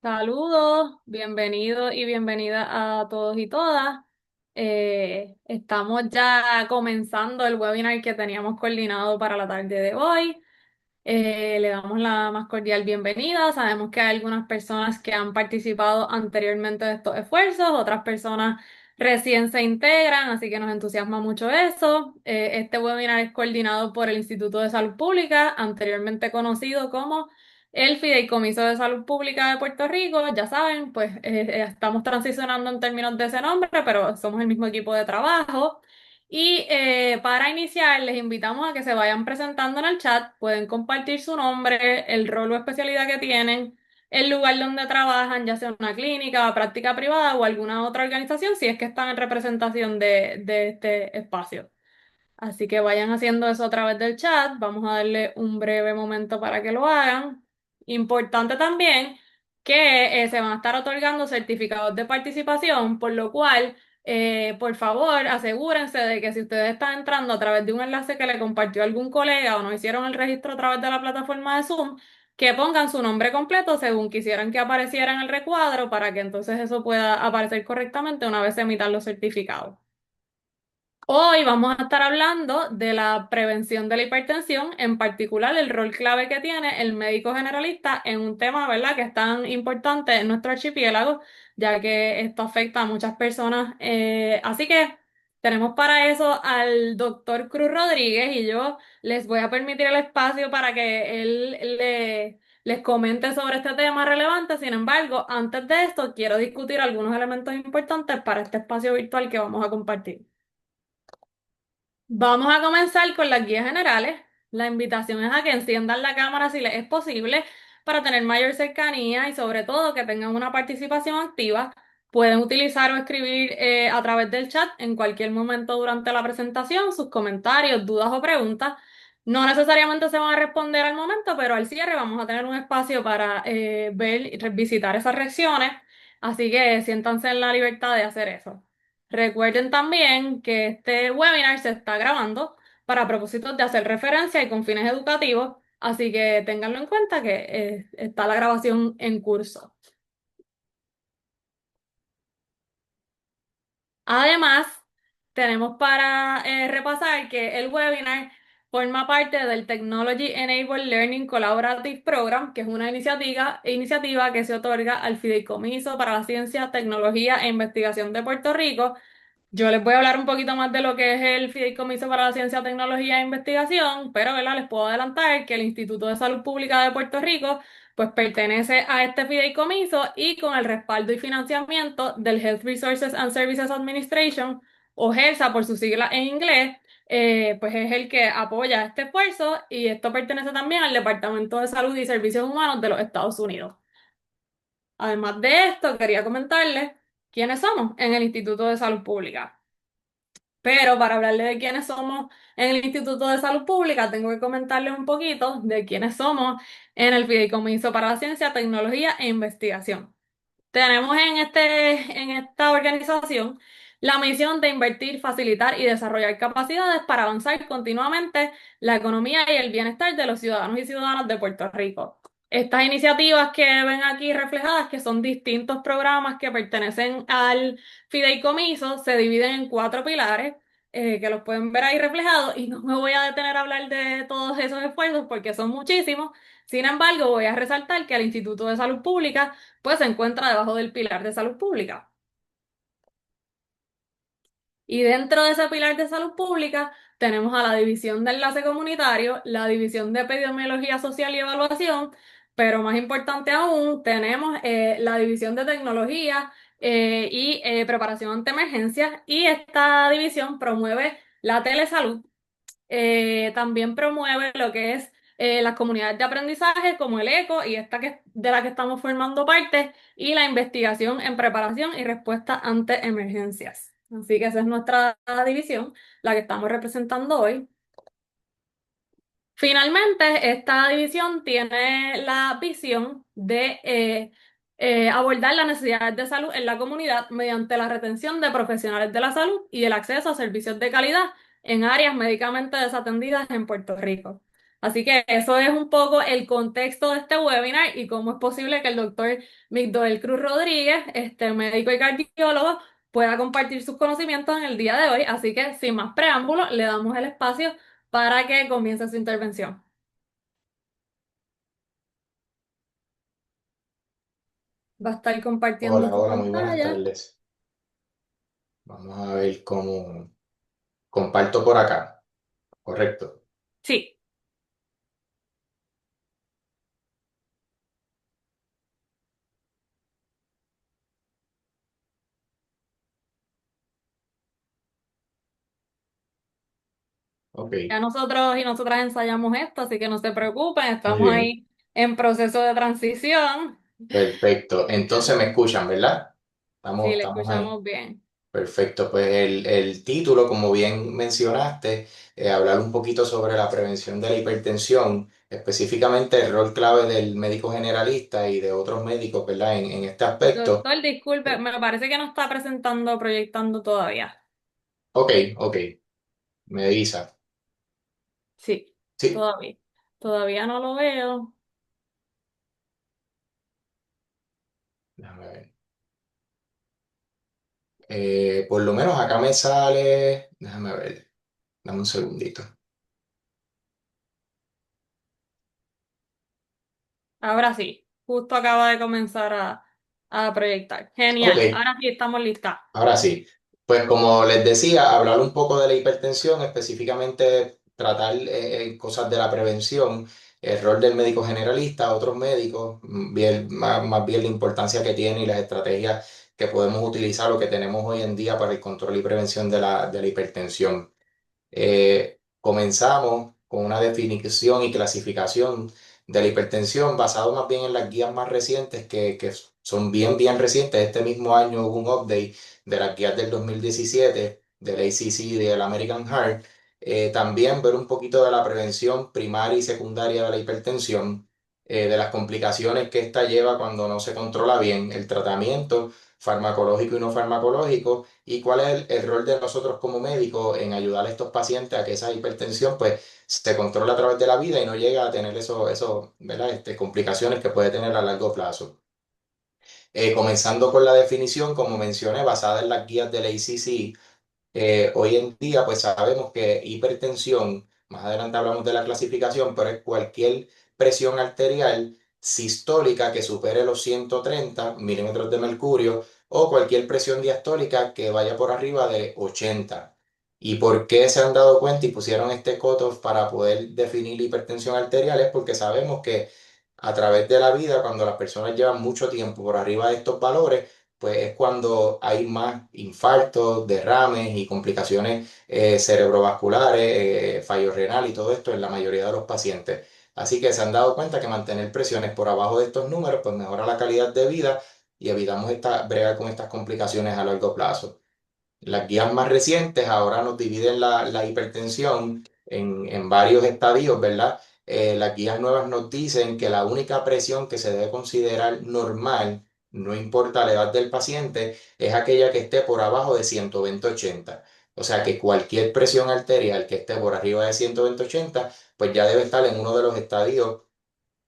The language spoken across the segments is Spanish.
Saludos, bienvenidos y bienvenidas a todos y todas. Estamos ya comenzando el webinar que teníamos coordinado para la tarde de hoy. Le damos la más cordial bienvenida. Sabemos que hay algunas personas que han participado anteriormente de estos esfuerzos, otras personas recién se integran, así que nos entusiasma mucho eso. Este webinar es coordinado por el Instituto de Salud Pública, anteriormente conocido como el Fideicomiso de Salud Pública de Puerto Rico. Ya saben, pues estamos transicionando en términos de ese nombre, pero somos el mismo equipo de trabajo. Y para iniciar, les invitamos a que se vayan presentando en el chat. Pueden compartir su nombre, el rol o especialidad que tienen, el lugar donde trabajan, ya sea una clínica, práctica privada o alguna otra organización, si es que están en representación de este espacio. Así que vayan haciendo eso a través del chat. Vamos a darle un breve momento para que lo hagan. Importante también que se van a estar otorgando certificados de participación, por lo cual, por favor, asegúrense de que si ustedes están entrando a través de un enlace que le compartió algún colega o no hicieron el registro a través de la plataforma de Zoom, que pongan su nombre completo según quisieran que apareciera en el recuadro para que entonces eso pueda aparecer correctamente una vez se emitan los certificados. Hoy vamos a estar hablando de la prevención de la hipertensión, en particular el rol clave que tiene el médico generalista en un tema, ¿verdad?, que es tan importante en nuestro archipiélago, ya que esto afecta a muchas personas. Así que tenemos para eso al doctor Cruz Rodríguez y yo les voy a permitir el espacio para que les comente sobre este tema relevante. Sin embargo, antes de esto, quiero discutir algunos elementos importantes para este espacio virtual que vamos a compartir. Vamos a comenzar con las guías generales. La invitación es a que enciendan la cámara si les es posible para tener mayor cercanía y sobre todo que tengan una participación activa. Pueden utilizar o escribir a través del chat en cualquier momento durante la presentación sus comentarios, dudas o preguntas. No necesariamente se van a responder al momento, pero al cierre vamos a tener un espacio para ver y revisitar esas reacciones. Así que siéntanse en la libertad de hacer eso. Recuerden también que este webinar se está grabando para propósitos de hacer referencia y con fines educativos, así que ténganlo en cuenta que está la grabación en curso. Además, tenemos para repasar que el webinar forma parte del Technology Enabled Learning Collaborative Program, que es una iniciativa que se otorga al Fideicomiso para la Ciencia, Tecnología e Investigación de Puerto Rico. Yo les voy a hablar un poquito más de lo que es el Fideicomiso para la Ciencia, Tecnología e Investigación, pero ¿verdad?, les puedo adelantar que el Instituto de Salud Pública de Puerto Rico pues pertenece a este fideicomiso y con el respaldo y financiamiento del Health Resources and Services Administration, o HRSA por sus siglas en inglés, pues es el que apoya este esfuerzo y esto pertenece también al Departamento de Salud y Servicios Humanos de los Estados Unidos. Además de esto, quería comentarles quiénes somos en el Instituto de Salud Pública. Pero para hablarle de quiénes somos en el Instituto de Salud Pública, tengo que comentarles un poquito de quiénes somos en el Fideicomiso para la Ciencia, Tecnología e Investigación. Tenemos en esta organización la misión de invertir, facilitar y desarrollar capacidades para avanzar continuamente la economía y el bienestar de los ciudadanos y ciudadanas de Puerto Rico. Estas iniciativas que ven aquí reflejadas, que son distintos programas que pertenecen al fideicomiso, se dividen en cuatro pilares, que los pueden ver ahí reflejados, y no me voy a detener a hablar de todos esos esfuerzos porque son muchísimos. Sin embargo, voy a resaltar que el Instituto de Salud Pública pues se encuentra debajo del pilar de salud pública. Y dentro de ese pilar de salud pública tenemos a la división de enlace comunitario, la división de epidemiología social y evaluación, pero más importante aún, tenemos la división de tecnología y preparación ante emergencias, y esta división promueve la telesalud. También promueve lo que es las comunidades de aprendizaje como el ECO y esta de la que estamos formando parte, y la investigación en preparación y respuesta ante emergencias. Así que esa es nuestra división, la que estamos representando hoy. Finalmente, esta división tiene la visión de abordar las necesidades de salud en la comunidad mediante la retención de profesionales de la salud y el acceso a servicios de calidad en áreas médicamente desatendidas en Puerto Rico. Así que eso es un poco el contexto de este webinar y cómo es posible que el doctor Migdoel Cruz Rodríguez, este médico y cardiólogo, pueda compartir sus conocimientos en el día de hoy. Así que sin más preámbulos, le damos el espacio para que comience su intervención. Va a estar compartiendo Hola, su hola, muy buenas pantalla. tardes. Vamos a ver cómo comparto por acá. Correcto. Sí, Ok, ya nosotros y nosotras ensayamos esto, así que no se preocupen, muy estamos bien. ahí en proceso de transición. Perfecto. Entonces me escuchan, ¿verdad? Sí, le Estamos ahí. escuchamos bien. Perfecto. Pues el título, como bien mencionaste, hablar un poquito sobre la prevención de la hipertensión, específicamente el rol clave del médico generalista y de otros médicos, ¿verdad? En este aspecto. Doctor, disculpe, me parece que no está presentando, proyectando todavía. Ok, ok. Me avisa. Sí, Sí, todavía. Todavía no lo veo. déjame ver. Por lo menos acá me sale, déjame ver, dame un segundito. Ahora sí, justo acaba de comenzar a proyectar. Ok, Genial, ahora sí estamos listas. ahora sí. Pues como les decía, hablar un poco de la hipertensión, específicamente tratar cosas de la prevención, el rol del médico generalista, otros médicos, bien, más bien la importancia que tiene y las estrategias que podemos utilizar o que tenemos hoy en día para el control y prevención de la hipertensión. Comenzamos con una definición y clasificación de la hipertensión basado más bien en las guías más recientes que son bien recientes. Este mismo año hubo un update de las guías del 2017 del ACC y del American Heart. También ver un poquito de la prevención primaria y secundaria de la hipertensión, de las complicaciones que esta lleva cuando no se controla bien, el tratamiento farmacológico y no farmacológico y cuál es el rol de nosotros como médicos en ayudar a estos pacientes a que esa hipertensión pues se controle a través de la vida y no llegue a tener ¿verdad? Complicaciones que puede tener a largo plazo. Comenzando con la definición, como mencioné, basada en las guías del ACC, hoy en día, pues sabemos que hipertensión, más adelante hablamos de la clasificación, pero es cualquier presión arterial sistólica que supere los 130 milímetros de mercurio o cualquier presión diastólica que vaya por arriba de 80. ¿Y por qué se han dado cuenta y pusieron este cutoff para poder definir la hipertensión arterial? Es porque sabemos que a través de la vida, cuando las personas llevan mucho tiempo por arriba de estos valores, pues es cuando hay más infartos, derrames y complicaciones cerebrovasculares, fallo renal y todo esto en la mayoría de los pacientes. Así que se han dado cuenta que mantener presiones por abajo de estos números pues mejora la calidad de vida y evitamos bregar con estas complicaciones a largo plazo. Las guías más recientes ahora nos dividen la hipertensión en varios estadios, ¿verdad? Las guías nuevas nos dicen que la única presión que se debe considerar normal, no importa la edad del paciente, es aquella que esté por abajo de 120/80. O sea que cualquier presión arterial que esté por arriba de 120/80, pues ya debe estar en uno de los estadios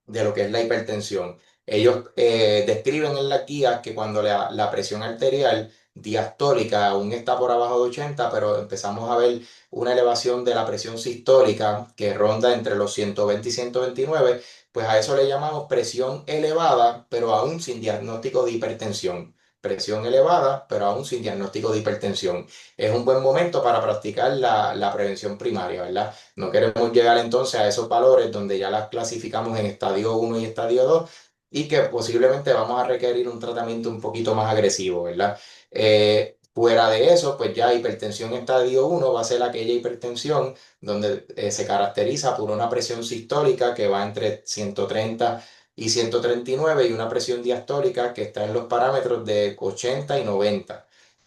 de lo que es la hipertensión. Ellos describen en la guía que cuando la presión arterial diastólica aún está por abajo de 80, pero empezamos a ver una elevación de la presión sistólica que ronda entre los 120 y 129, pues a eso le llamamos presión elevada, pero aún sin diagnóstico de hipertensión. Presión elevada, pero aún sin diagnóstico de hipertensión. Es un buen momento para practicar la prevención primaria, ¿verdad? No queremos llegar entonces a esos valores donde ya las clasificamos en estadio 1 y estadio 2 y que posiblemente vamos a requerir un tratamiento un poquito más agresivo, ¿verdad? Fuera de eso, pues ya hipertensión estadio 1 va a ser aquella hipertensión donde se caracteriza por una presión sistólica que va entre 130 y 139 y una presión diastólica que está en los parámetros de 80 y 90.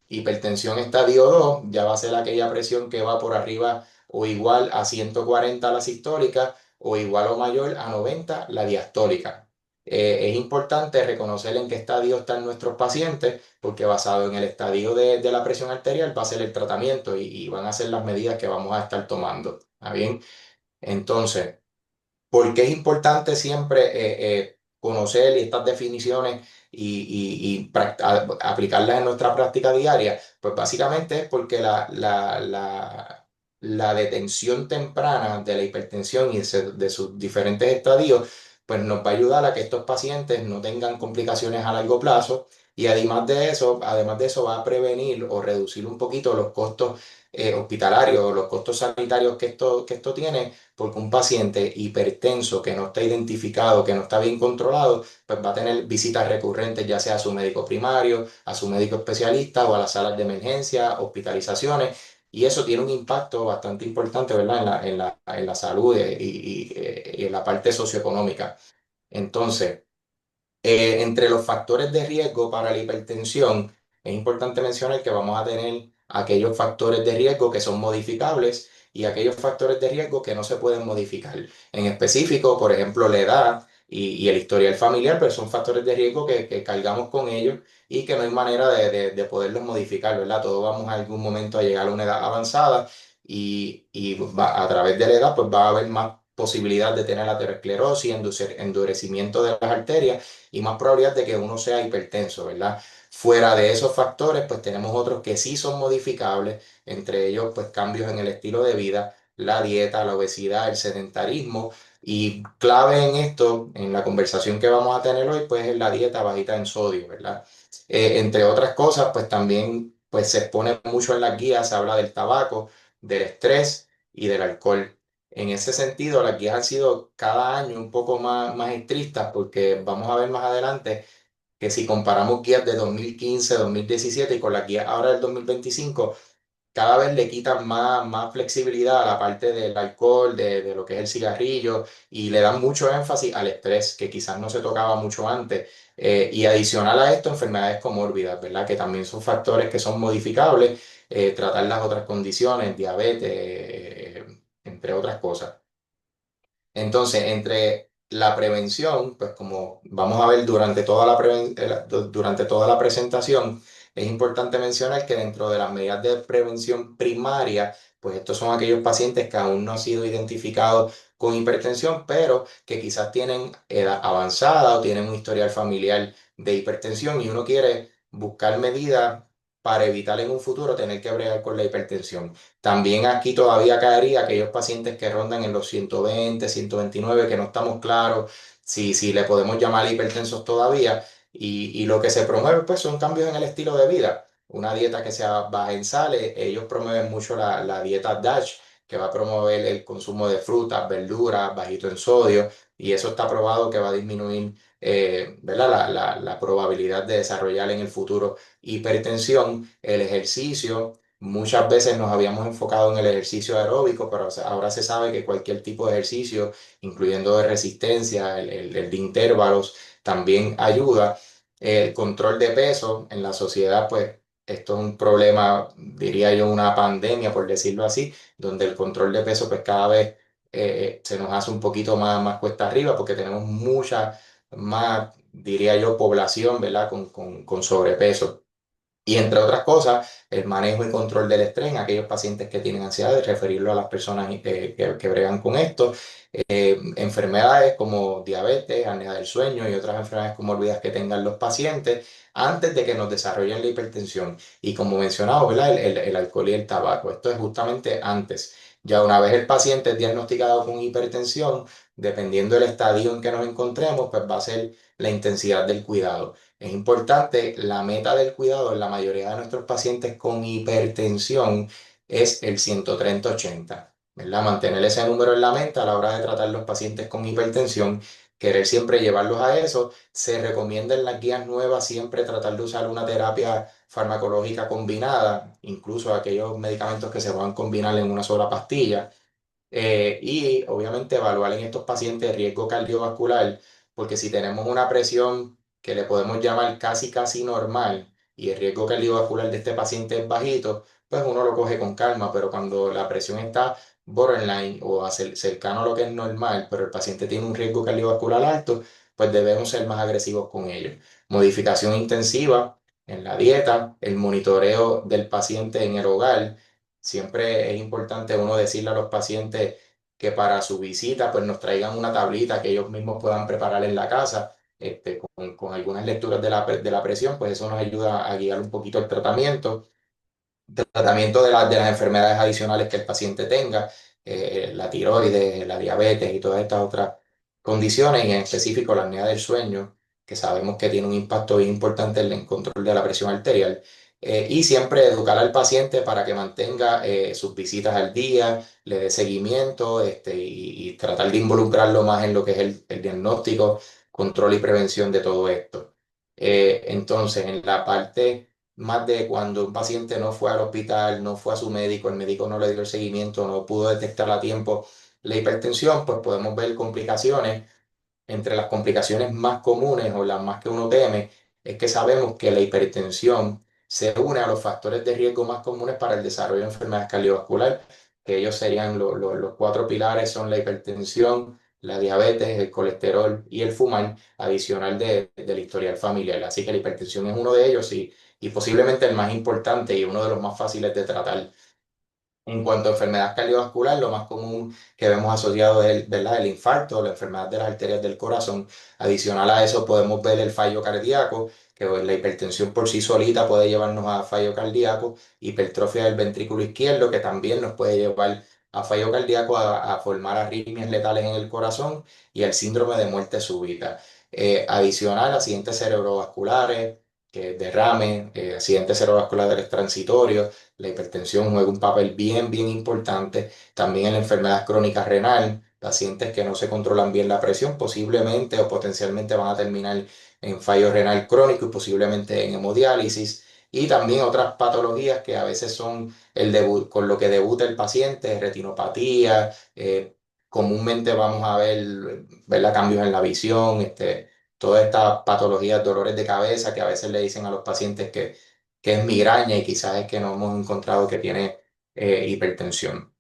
Hipertensión estadio 2 ya va a ser aquella presión que va por arriba o igual a 140 la sistólica o igual o mayor a 90 la diastólica. Es importante reconocer en qué estadio están nuestros pacientes porque basado en el estadio de la presión arterial va a ser el tratamiento y van a ser las medidas que vamos a estar tomando. ¿Está bien? Entonces, ¿Por qué es importante siempre conocer estas definiciones y aplicarlas en nuestra práctica diaria? Pues básicamente es porque la detención temprana de la hipertensión y de sus diferentes estadios, pues nos va a ayudar a que estos pacientes no tengan complicaciones a largo plazo. Y además de eso va a prevenir o reducir un poquito los costos hospitalarios, los costos sanitarios que esto tiene, porque un paciente hipertenso que no está identificado, que no está bien controlado, pues va a tener visitas recurrentes, ya sea a su médico primario, a su médico especialista o a las salas de emergencia, hospitalizaciones. Y eso tiene un impacto bastante importante, ¿verdad? En la salud y en la parte socioeconómica. Entonces, entre los factores de riesgo para la hipertensión, es importante mencionar que vamos a tener aquellos factores de riesgo que son modificables y aquellos factores de riesgo que no se pueden modificar. En específico, por ejemplo, la edad y el historial familiar, pues son factores de riesgo que cargamos con ellos y que no hay manera de poderlos modificar, ¿verdad? Todos vamos a algún momento a llegar a una edad avanzada a través de la edad, pues va a haber más posibilidad de tener aterosclerosis, endurecimiento de las arterias y más probabilidad de que uno sea hipertenso, ¿verdad? Fuera de esos factores, pues tenemos otros que sí son modificables, entre ellos, pues cambios en el estilo de vida, la dieta, la obesidad, el sedentarismo. Y clave en esto, en la conversación que vamos a tener hoy, pues es la dieta bajita en sodio, ¿verdad? Entre otras cosas, pues también pues, se expone mucho en las guías, se habla del tabaco, del estrés y del alcohol. En ese sentido, las guías han sido cada año un poco más estrictas porque vamos a ver más adelante que si comparamos guías de 2015, 2017 y con las guías ahora del 2025, cada vez le quitan más flexibilidad a la parte del alcohol, de lo que es el cigarrillo y le dan mucho énfasis al estrés, que quizás no se tocaba mucho antes. Y adicional a esto, enfermedades comórbidas, ¿verdad? Que también son factores que son modificables, tratar las otras condiciones, diabetes, entre otras cosas. Entonces, entre la prevención, pues como vamos a ver durante toda la presentación, es importante mencionar que dentro de las medidas de prevención primaria, pues estos son aquellos pacientes que aún no han sido identificados con hipertensión, pero que quizás tienen edad avanzada o tienen un historial familiar de hipertensión y uno quiere buscar medidas para evitar en un futuro tener que bregar con la hipertensión. También aquí todavía caería aquellos pacientes que rondan en los 120, 129, que no estamos claros si le podemos llamar hipertensos todavía. Y lo que se promueve pues son cambios en el estilo de vida. Una dieta que sea baja en sales, ellos promueven mucho la dieta DASH, que va a promover el consumo de frutas, verduras, bajito en sodio, y eso está probado que va a disminuir ¿verdad? La probabilidad de desarrollar en el futuro hipertensión, el ejercicio. Muchas veces nos habíamos enfocado en el ejercicio aeróbico, pero ahora se sabe que cualquier tipo de ejercicio, incluyendo de resistencia, el de intervalos, también ayuda. El control de peso en la sociedad, pues esto es un problema, diría yo, una pandemia, por decirlo así, donde el control de peso, pues cada vez se nos hace un poquito más cuesta arriba porque tenemos mucha más, diría yo, población, ¿verdad? Con sobrepeso. Y entre otras cosas, el manejo y control del estrés en aquellos pacientes que tienen ansiedad, referirlo a las personas que bregan con esto. Enfermedades como diabetes, apnea del sueño y otras enfermedades comórbidas que tengan los pacientes antes de que nos desarrollen la hipertensión. Y como mencionaba, ¿verdad? El alcohol y el tabaco. Esto es justamente antes. Ya una vez el paciente es diagnosticado con hipertensión, dependiendo del estadio en que nos encontremos, pues va a ser la intensidad del cuidado. Es importante, la meta del cuidado en la mayoría de nuestros pacientes con hipertensión es el 130/80, ¿verdad? Mantener ese número en la mente a la hora de tratar los pacientes con hipertensión, querer siempre llevarlos a eso. Se recomienda en las guías nuevas siempre tratar de usar una terapia farmacológica combinada, incluso aquellos medicamentos que se puedan combinar en una sola pastilla. Y obviamente evaluar en estos pacientes el riesgo cardiovascular, porque si tenemos una presión que le podemos llamar casi normal y el riesgo cardiovascular de este paciente es bajito, pues uno lo coge con calma, pero cuando la presión está borderline o cercano a lo que es normal, pero el paciente tiene un riesgo cardiovascular alto, pues debemos ser más agresivos con ellos. Modificación intensiva en la dieta, el monitoreo del paciente en el hogar. Siempre es importante uno decirle a los pacientes que para su visita pues nos traigan una tablita que ellos mismos puedan preparar en la casa. Con algunas lecturas de la presión, pues eso nos ayuda a guiar un poquito el tratamiento de las enfermedades adicionales que el paciente tenga, la tiroides, la diabetes y todas estas otras condiciones, y en específico la apnea del sueño, que sabemos que tiene un impacto bien importante en el control de la presión arterial. Y siempre educar al paciente para que mantenga sus visitas al día, le dé seguimiento y tratar de involucrarlo más en lo que es el diagnóstico, control y prevención de todo esto. Entonces, en la parte más de cuando un paciente no fue al hospital, no fue a su médico, el médico no le dio el seguimiento, no pudo detectar a tiempo la hipertensión, pues podemos ver complicaciones. Entre las complicaciones más comunes o las más que uno teme, es que sabemos que la hipertensión se une a los factores de riesgo más comunes para el desarrollo de enfermedades cardiovasculares, que ellos serían los cuatro pilares, son la hipertensión, la diabetes, el colesterol y el fumar, adicional del historial familiar. Así que la hipertensión es uno de ellos y posiblemente el más importante y uno de los más fáciles de tratar. En cuanto a enfermedad cardiovascular, lo más común que vemos asociado es, ¿verdad?, el infarto, la enfermedad de las arterias del corazón. Adicional a eso podemos ver el fallo cardíaco, que pues, la hipertensión por sí solita puede llevarnos a fallo cardíaco, hipertrofia del ventrículo izquierdo, que también nos puede llevar a fallo cardíaco, a formar arritmias letales en el corazón y el síndrome de muerte súbita. Adicional, accidentes cerebrovasculares, que derrame, accidentes cerebrovasculares transitorios. La hipertensión juega un papel bien, bien importante. También en la enfermedad crónica renal, pacientes que no se controlan bien la presión, posiblemente o potencialmente van a terminar en fallo renal crónico y posiblemente en hemodiálisis. Y también otras patologías que a veces son el debut, con lo que debuta el paciente, retinopatía. Comúnmente vamos a ver cambios en la visión, todas estas patologías, dolores de cabeza que a veces le dicen a los pacientes que es migraña y quizás es que no hemos encontrado que tiene hipertensión.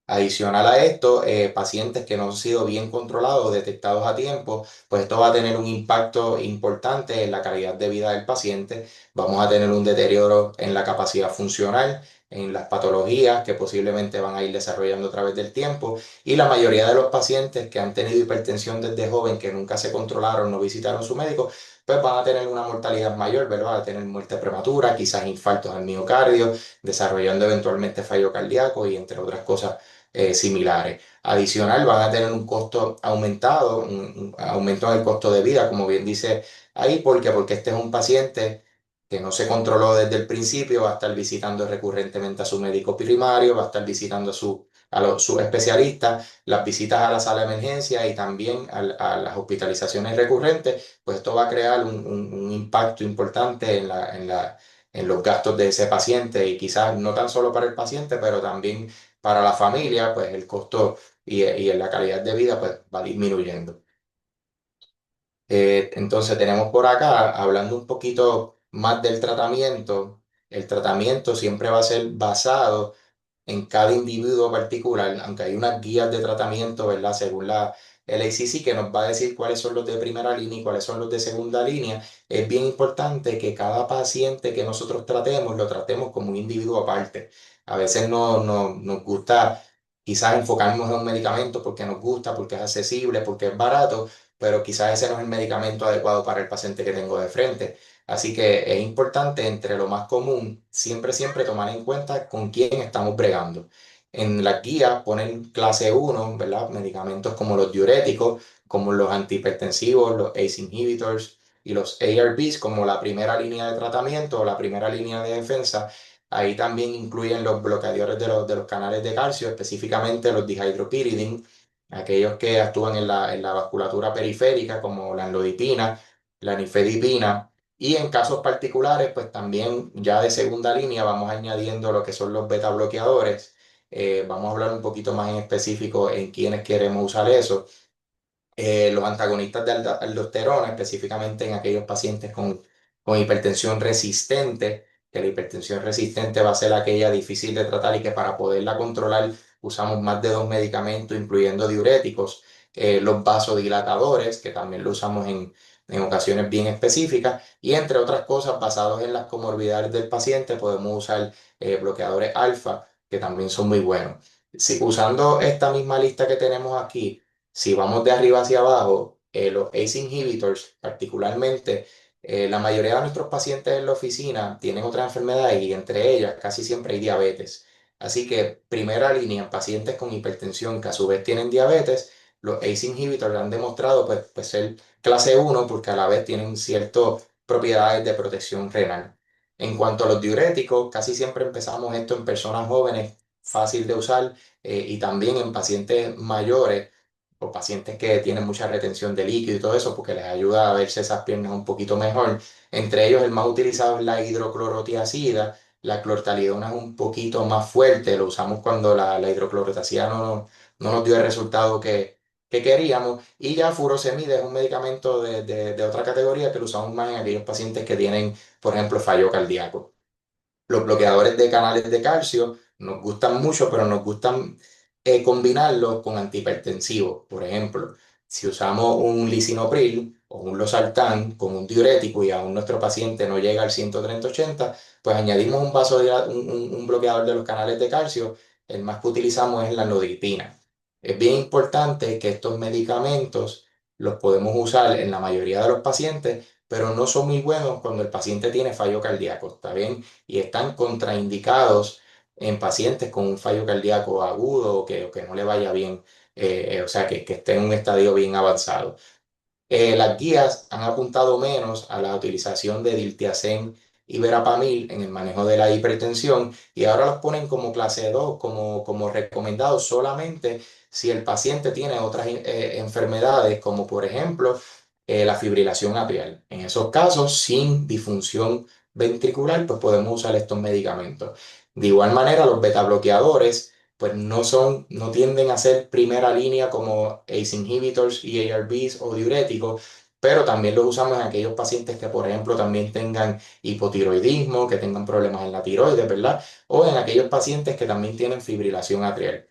Adicional a esto, pacientes que no han sido bien controlados o detectados a tiempo, pues esto va a tener un impacto importante en la calidad de vida del paciente. Vamos a tener un deterioro en la capacidad funcional, en las patologías que posiblemente van a ir desarrollando a través del tiempo. Y la mayoría de los pacientes que han tenido hipertensión desde joven, que nunca se controlaron, no visitaron su médico, pues van a tener una mortalidad mayor, ¿verdad? Van a tener muerte prematura, quizás infartos al miocardio, desarrollando eventualmente fallo cardíaco y entre otras cosas similares. Adicional, van a tener un costo aumentado, un aumento en el costo de vida, como bien dice ahí, porque este es un paciente que no se controló desde el principio, va a estar visitando recurrentemente a su médico primario, va a estar visitando su especialista, las visitas a la sala de emergencia y también a las hospitalizaciones recurrentes, pues esto va a crear un impacto importante en los gastos de ese paciente y quizás no tan solo para el paciente, pero también para la familia, pues el costo y en la calidad de vida pues va disminuyendo. Entonces tenemos por acá, hablando un poquito más del tratamiento, el tratamiento siempre va a ser basado en cada individuo particular, aunque hay unas guías de tratamiento, ¿verdad? Según el ACC, que nos va a decir cuáles son los de primera línea y cuáles son los de segunda línea, es bien importante que cada paciente que nosotros tratemos, lo tratemos como un individuo aparte. A veces nos gusta quizás enfocarnos en un medicamento porque nos gusta, porque es accesible, porque es barato, pero quizás ese no es el medicamento adecuado para el paciente que tengo de frente. Así que es importante, entre lo más común, siempre tomar en cuenta con quién estamos bregando. En la guía ponen clase uno, ¿verdad? Medicamentos como los diuréticos, como los antihipertensivos, los ACE inhibitors y los ARBs como la primera línea de tratamiento o la primera línea de defensa. Ahí también incluyen los bloqueadores de los canales de calcio, específicamente los dihydropyridine, aquellos que actúan en la vasculatura periférica, como la amlodipina, la nifedipina. Y en casos particulares, pues también ya de segunda línea vamos añadiendo lo que son los beta bloqueadores. Vamos a hablar un poquito más en específico en quiénes queremos usar eso. Los antagonistas de aldosterona, específicamente en aquellos pacientes con hipertensión resistente, que la hipertensión resistente va a ser aquella difícil de tratar y que para poderla controlar usamos más de dos medicamentos, incluyendo diuréticos, los vasodilatadores, que también lo usamos en ocasiones bien específicas, y entre otras cosas, basados en las comorbilidades del paciente, podemos usar bloqueadores alfa, que también son muy buenos. Si, usando esta misma lista que tenemos aquí, si vamos de arriba hacia abajo, los ACE inhibitors, particularmente, la mayoría de nuestros pacientes en la oficina tienen otras enfermedades y entre ellas casi siempre hay diabetes. Así que, primera línea, en pacientes con hipertensión que a su vez tienen diabetes, los ACE inhibitors han demostrado pues ser clase uno porque a la vez tienen ciertas propiedades de protección renal. En cuanto a los diuréticos, casi siempre empezamos esto en personas jóvenes, fácil de usar, y también en pacientes mayores o pacientes que tienen mucha retención de líquido y todo eso, porque les ayuda a verse esas piernas un poquito mejor. Entre ellos, el más utilizado es la hidroclorotiazida. La clortalidona es un poquito más fuerte, lo usamos cuando la hidroclorotiazida no nos dio el resultado que queríamos. Y ya furosemide es un medicamento de otra categoría que lo usamos más en aquellos pacientes que tienen, por ejemplo, fallo cardíaco. Los bloqueadores de canales de calcio nos gustan mucho, pero nos gustan combinarlos con antihipertensivos. Por ejemplo, si usamos un lisinopril o un losartán con un diurético y aún nuestro paciente no llega al 130/80, pues añadimos un, un bloqueador de los canales de calcio. El más que utilizamos es la nodipina. Es bien importante que estos medicamentos los podemos usar en la mayoría de los pacientes, pero no son muy buenos cuando el paciente tiene fallo cardíaco, ¿está bien? Y están contraindicados en pacientes con un fallo cardíaco agudo o que no le vaya bien, o sea, que esté en un estadio bien avanzado. Las guías han apuntado menos a la utilización de diltiazem y verapamil en el manejo de la hipertensión y ahora los ponen como clase 2 como recomendados solamente si el paciente tiene otras enfermedades, como por ejemplo la fibrilación atrial. En esos casos, sin disfunción ventricular, pues podemos usar estos medicamentos. De igual manera, los beta bloqueadores pues no tienden a ser primera línea como ACE inhibitors, EARBs o diuréticos, pero también los usamos en aquellos pacientes que, por ejemplo, también tengan hipotiroidismo, que tengan problemas en la tiroides, ¿verdad? O en aquellos pacientes que también tienen fibrilación atrial.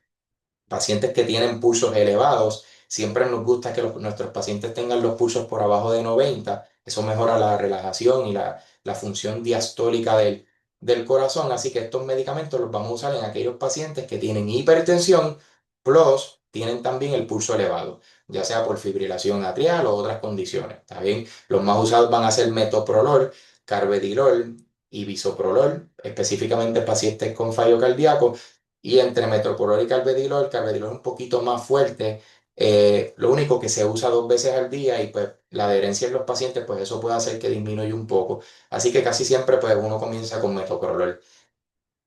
Pacientes que tienen pulsos elevados, siempre nos gusta que nuestros pacientes tengan los pulsos por abajo de 90. Eso mejora la relajación y la función diastólica del corazón. Así que estos medicamentos los vamos a usar en aquellos pacientes que tienen hipertensión, plus tienen también el pulso elevado, ya sea por fibrilación atrial o otras condiciones. ¿Está bien? Los más usados van a ser metoprolol, carvedilol y bisoprolol, específicamente en pacientes con fallo cardíaco. Y entre metoprolol y carvedilol, el carvedilol es un poquito más fuerte. Lo único que se usa 2 veces al día y pues la adherencia en los pacientes, pues eso puede hacer que disminuya un poco. Así que casi siempre pues uno comienza con metoprolol.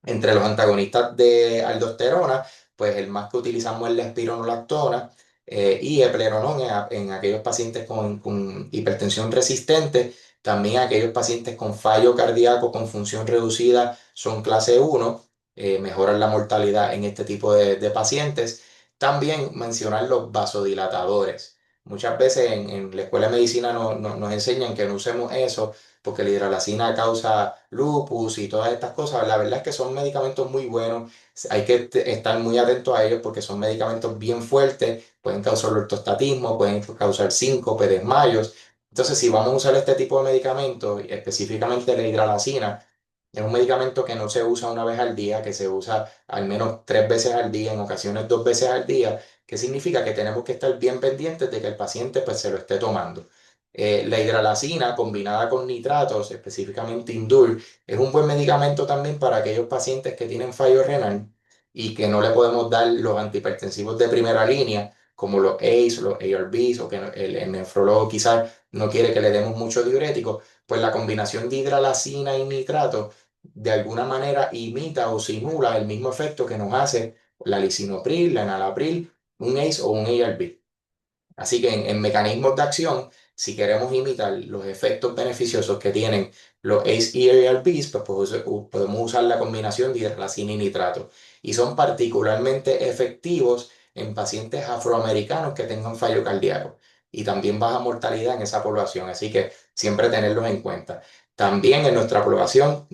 Entre los antagonistas de aldosterona, pues el más que utilizamos es la espironolactona y eplerenón en aquellos pacientes con hipertensión resistente. También aquellos pacientes con fallo cardíaco con función reducida son clase uno, mejoran la mortalidad en este tipo de pacientes. También mencionar los vasodilatadores. Muchas veces en la escuela de medicina nos enseñan que no usemos eso porque la hidralazina causa lupus y todas estas cosas. La verdad es que son medicamentos muy buenos, hay que estar muy atento a ellos porque son medicamentos bien fuertes, pueden causar ortostatismo, pueden causar síncope, desmayos. Entonces, si vamos a usar este tipo de medicamentos, y específicamente la hidralazina, es un medicamento que no se usa una vez al día, que se usa al menos 3 veces al día, en ocasiones 2 veces al día, que significa que tenemos que estar bien pendientes de que el paciente pues, se lo esté tomando. La hidralazina combinada con nitratos, específicamente Indul, es un buen medicamento también para aquellos pacientes que tienen fallo renal y que no le podemos dar los antihipertensivos de primera línea, como los ACE, los ARBs, o que el nefrólogo quizás no quiere que le demos mucho diurético, pues la combinación de hidralazina y nitrato de alguna manera imita o simula el mismo efecto que nos hace la lisinopril, la enalapril, un ACE o un ARB. Así que en mecanismos de acción, si queremos imitar los efectos beneficiosos que tienen los ACE y ARBs, pues podemos usar la combinación de hidralazina y nitrato. Y son particularmente efectivos en pacientes afroamericanos que tengan fallo cardíaco y también baja mortalidad en esa población. Así que siempre tenerlos en cuenta. También en nuestra población,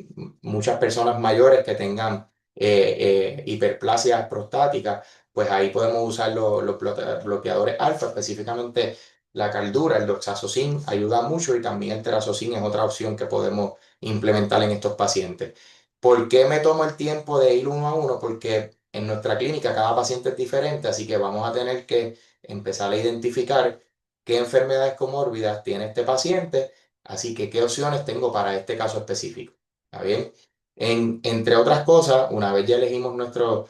muchas personas mayores que tengan hiperplasia prostática, pues ahí podemos usar los bloqueadores alfa, específicamente la caldura, el doxazocin ayuda mucho y también el terazocin es otra opción que podemos implementar en estos pacientes. ¿Por qué me tomo el tiempo de ir uno a uno? Porque en nuestra clínica cada paciente es diferente, así que vamos a tener que empezar a identificar qué enfermedades comórbidas tiene este paciente, así que qué opciones tengo para este caso específico. ¿Está bien? Entre otras cosas, una vez ya elegimos nuestros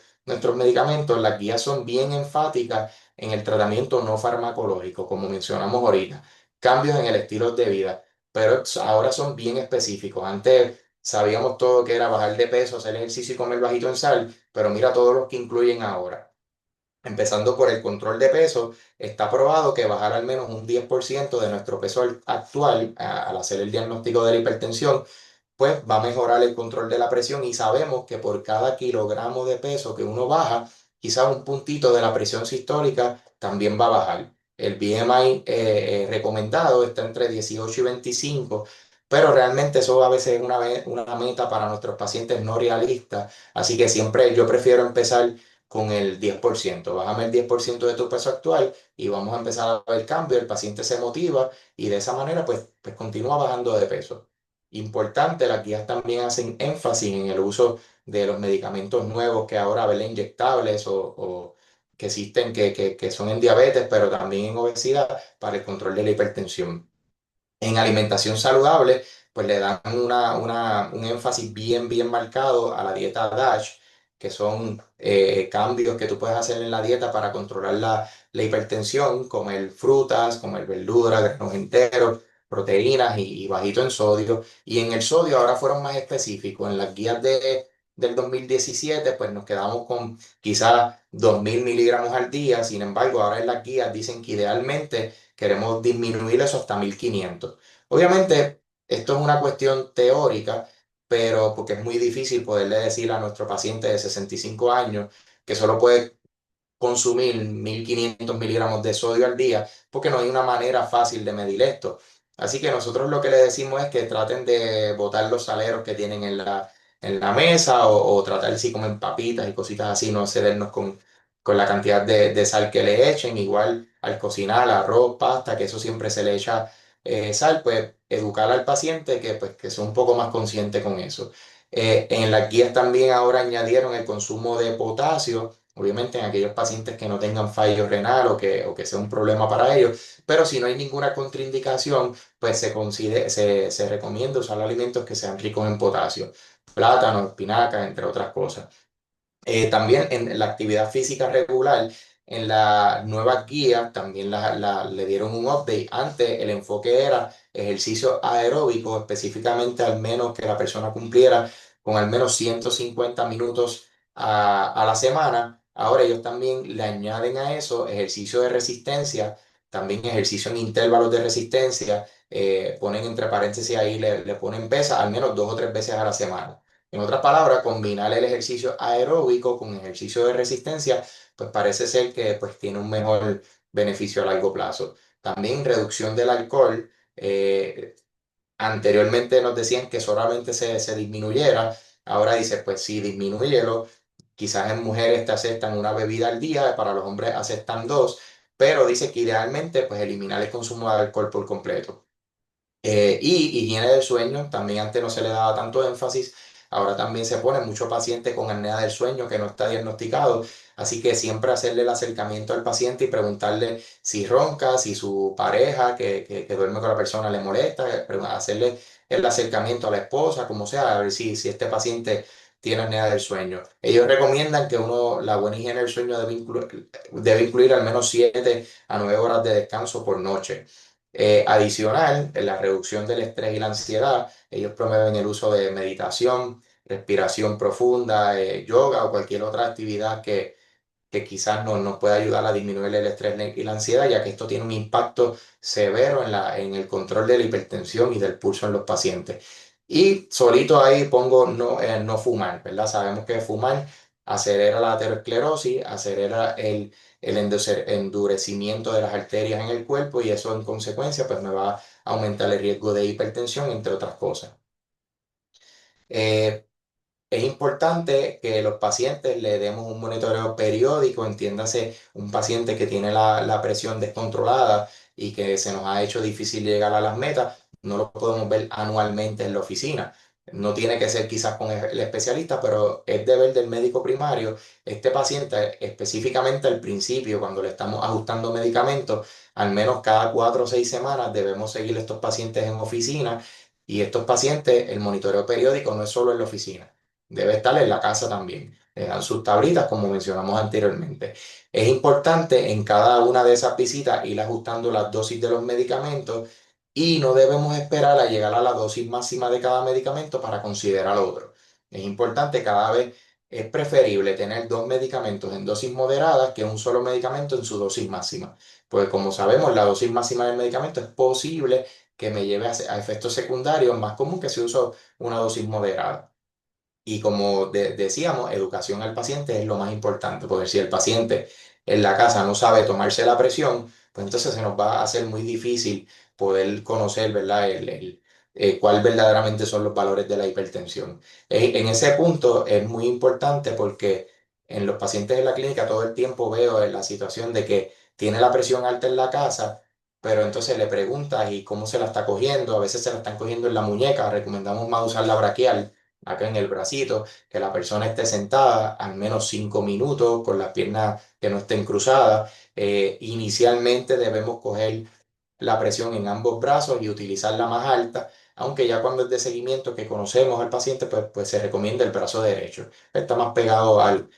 medicamentos, las guías son bien enfáticas en el tratamiento no farmacológico, como mencionamos ahorita, cambios en el estilo de vida, pero ahora son bien específicos. Antes sabíamos todo que era bajar de peso, hacer ejercicio y comer bajito en sal, pero mira todos los que incluyen ahora. Empezando por el control de peso, está probado que bajar al menos un 10% de nuestro peso actual al hacer el diagnóstico de la hipertensión, pues va a mejorar el control de la presión y sabemos que por cada kilogramo de peso que uno baja, quizás un puntito de la presión sistólica también va a bajar. El BMI recomendado está entre 18 y 25, pero realmente eso a veces es una meta para nuestros pacientes no realistas, así que siempre yo prefiero empezar con el 10%. Bájame el 10% de tu peso actual y vamos a empezar a ver cambio, el paciente se motiva y de esa manera pues continúa bajando de peso. Importante, las guías también hacen énfasis en el uso de los medicamentos nuevos que ahora ven inyectables o que existen que son en diabetes, pero también en obesidad para el control de la hipertensión. En alimentación saludable, pues le dan un énfasis bien marcado a la dieta DASH, que son cambios que tú puedes hacer en la dieta para controlar la hipertensión, comer frutas, comer verduras, granos enteros, proteínas y bajito en sodio. Y en el sodio ahora fueron más específicos. En las guías del 2017, pues nos quedamos con quizás 2.000 miligramos al día. Sin embargo, ahora en las guías dicen que idealmente queremos disminuir eso hasta 1.500. Obviamente, esto es una cuestión teórica, pero porque es muy difícil poderle decir a nuestro paciente de 65 años que solo puede consumir 1.500 miligramos de sodio al día, porque no hay una manera fácil de medir esto. Así que nosotros lo que le decimos es que traten de botar los saleros que tienen en la mesa o tratar si comen papitas y cositas así, no excedernos con la cantidad de sal que le echen. Igual al cocinar, arroz, pasta, que eso siempre se le echa sal, pues educar al paciente que sea un poco más consciente con eso. En las guías también ahora añadieron el consumo de potasio, obviamente en aquellos pacientes que no tengan fallo renal o que sea un problema para ellos, pero si no hay ninguna contraindicación, pues se recomienda usar alimentos que sean ricos en potasio, plátanos, espinacas, entre otras cosas. También en la actividad física regular, en la nueva guía también le dieron un update. Antes el enfoque era ejercicio aeróbico, específicamente al menos que la persona cumpliera con al menos 150 minutos a la semana. Ahora ellos también le añaden a eso ejercicio de resistencia, también ejercicio en intervalos de resistencia. Ponen entre paréntesis ahí, le ponen pesa al menos 2 o 3 veces a la semana. En otras palabras, combinar el ejercicio aeróbico con ejercicio de resistencia, pues parece ser que pues, tiene un mejor beneficio a largo plazo. También reducción del alcohol. Anteriormente nos decían que solamente se disminuyera. Ahora dice, pues sí, disminúyelo. Quizás en mujeres te aceptan una bebida al día, para los hombres aceptan dos, pero dice que idealmente pues eliminar el consumo de alcohol por completo. Y higiene del sueño, también antes no se le daba tanto énfasis, ahora también se pone mucho paciente con apnea del sueño que no está diagnosticado, así que siempre hacerle el acercamiento al paciente y preguntarle si ronca, si su pareja que duerme con la persona le molesta, hacerle el acercamiento a la esposa, como sea, a ver si este paciente tiene apnea del sueño. Ellos recomiendan que la buena higiene del sueño debe incluir al menos 7 a 9 horas de descanso por noche. Adicional, en la reducción del estrés y la ansiedad, ellos promueven el uso de meditación, respiración profunda, yoga o cualquier otra actividad que quizás nos pueda ayudar a disminuir el estrés y la ansiedad, ya que esto tiene un impacto severo en el control de la hipertensión y del pulso en los pacientes. Y solito ahí pongo no fumar, ¿verdad? Sabemos que fumar acelera la aterosclerosis, acelera el endurecimiento de las arterias en el cuerpo y eso en consecuencia pues me va a aumentar el riesgo de hipertensión, entre otras cosas. Eh, es importante que los pacientes le demos un monitoreo periódico, entiéndase, un paciente que tiene la presión descontrolada y que se nos ha hecho difícil llegar a las metas, no lo podemos ver anualmente en la oficina. No tiene que ser quizás con el especialista, pero es deber del médico primario. Este paciente, específicamente al principio, cuando le estamos ajustando medicamentos, al menos cada 4 o 6 semanas debemos seguir estos pacientes en oficina y estos pacientes, el monitoreo periódico no es solo en la oficina, debe estar en la casa también. Le dan sus tablitas, como mencionamos anteriormente. Es importante en cada una de esas visitas ir ajustando las dosis de los medicamentos y no debemos esperar a llegar a la dosis máxima de cada medicamento para considerar otro. Es importante cada vez, es preferible tener dos medicamentos en dosis moderadas que un solo medicamento en su dosis máxima. Pues como sabemos, la dosis máxima del medicamento es posible que me lleve a efectos secundarios más común que si uso una dosis moderada. Y como decíamos, educación al paciente es lo más importante, porque si el paciente en la casa no sabe tomarse la presión, pues entonces se nos va a hacer muy difícil poder conocer, ¿verdad? Cuál verdaderamente son los valores de la hipertensión. En ese punto es muy importante porque en los pacientes de la clínica todo el tiempo veo la situación de que tiene la presión alta en la casa, pero entonces le preguntas y cómo se la está cogiendo, a veces se la están cogiendo en la muñeca, recomendamos más usar la braquial acá en el bracito, que la persona esté sentada al menos 5 minutos con las piernas que no estén cruzadas. Inicialmente debemos coger la presión en ambos brazos y utilizar la más alta, aunque ya cuando es de seguimiento que conocemos al paciente, pues se recomienda el brazo derecho. Está más pegado al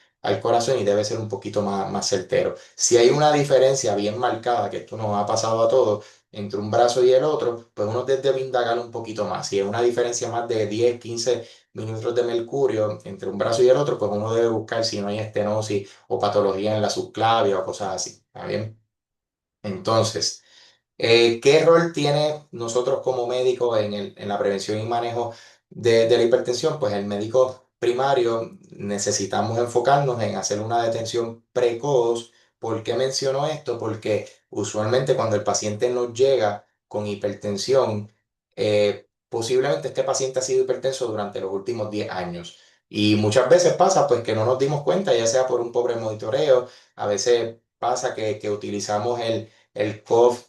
corazón y debe ser un poquito más certero. Si hay una diferencia bien marcada, que esto nos ha pasado a todos, entre un brazo y el otro, pues uno debe indagar un poquito más. Si es una diferencia más de 10 15 milímetros de mercurio entre un brazo y el otro, pues uno debe buscar si no hay estenosis o patología en la subclavia o cosas así. ¿Está bien? Entonces, ¿qué rol tiene nosotros como médicos en la prevención y manejo de la hipertensión? Pues el médico primario necesitamos enfocarnos en hacer una detención precoz. ¿Por qué menciono esto? Porque usualmente cuando el paciente nos llega con hipertensión, posiblemente este paciente ha sido hipertenso durante los últimos 10 años. Y muchas veces pasa pues que no nos dimos cuenta, ya sea por un pobre monitoreo, a veces pasa que utilizamos el COF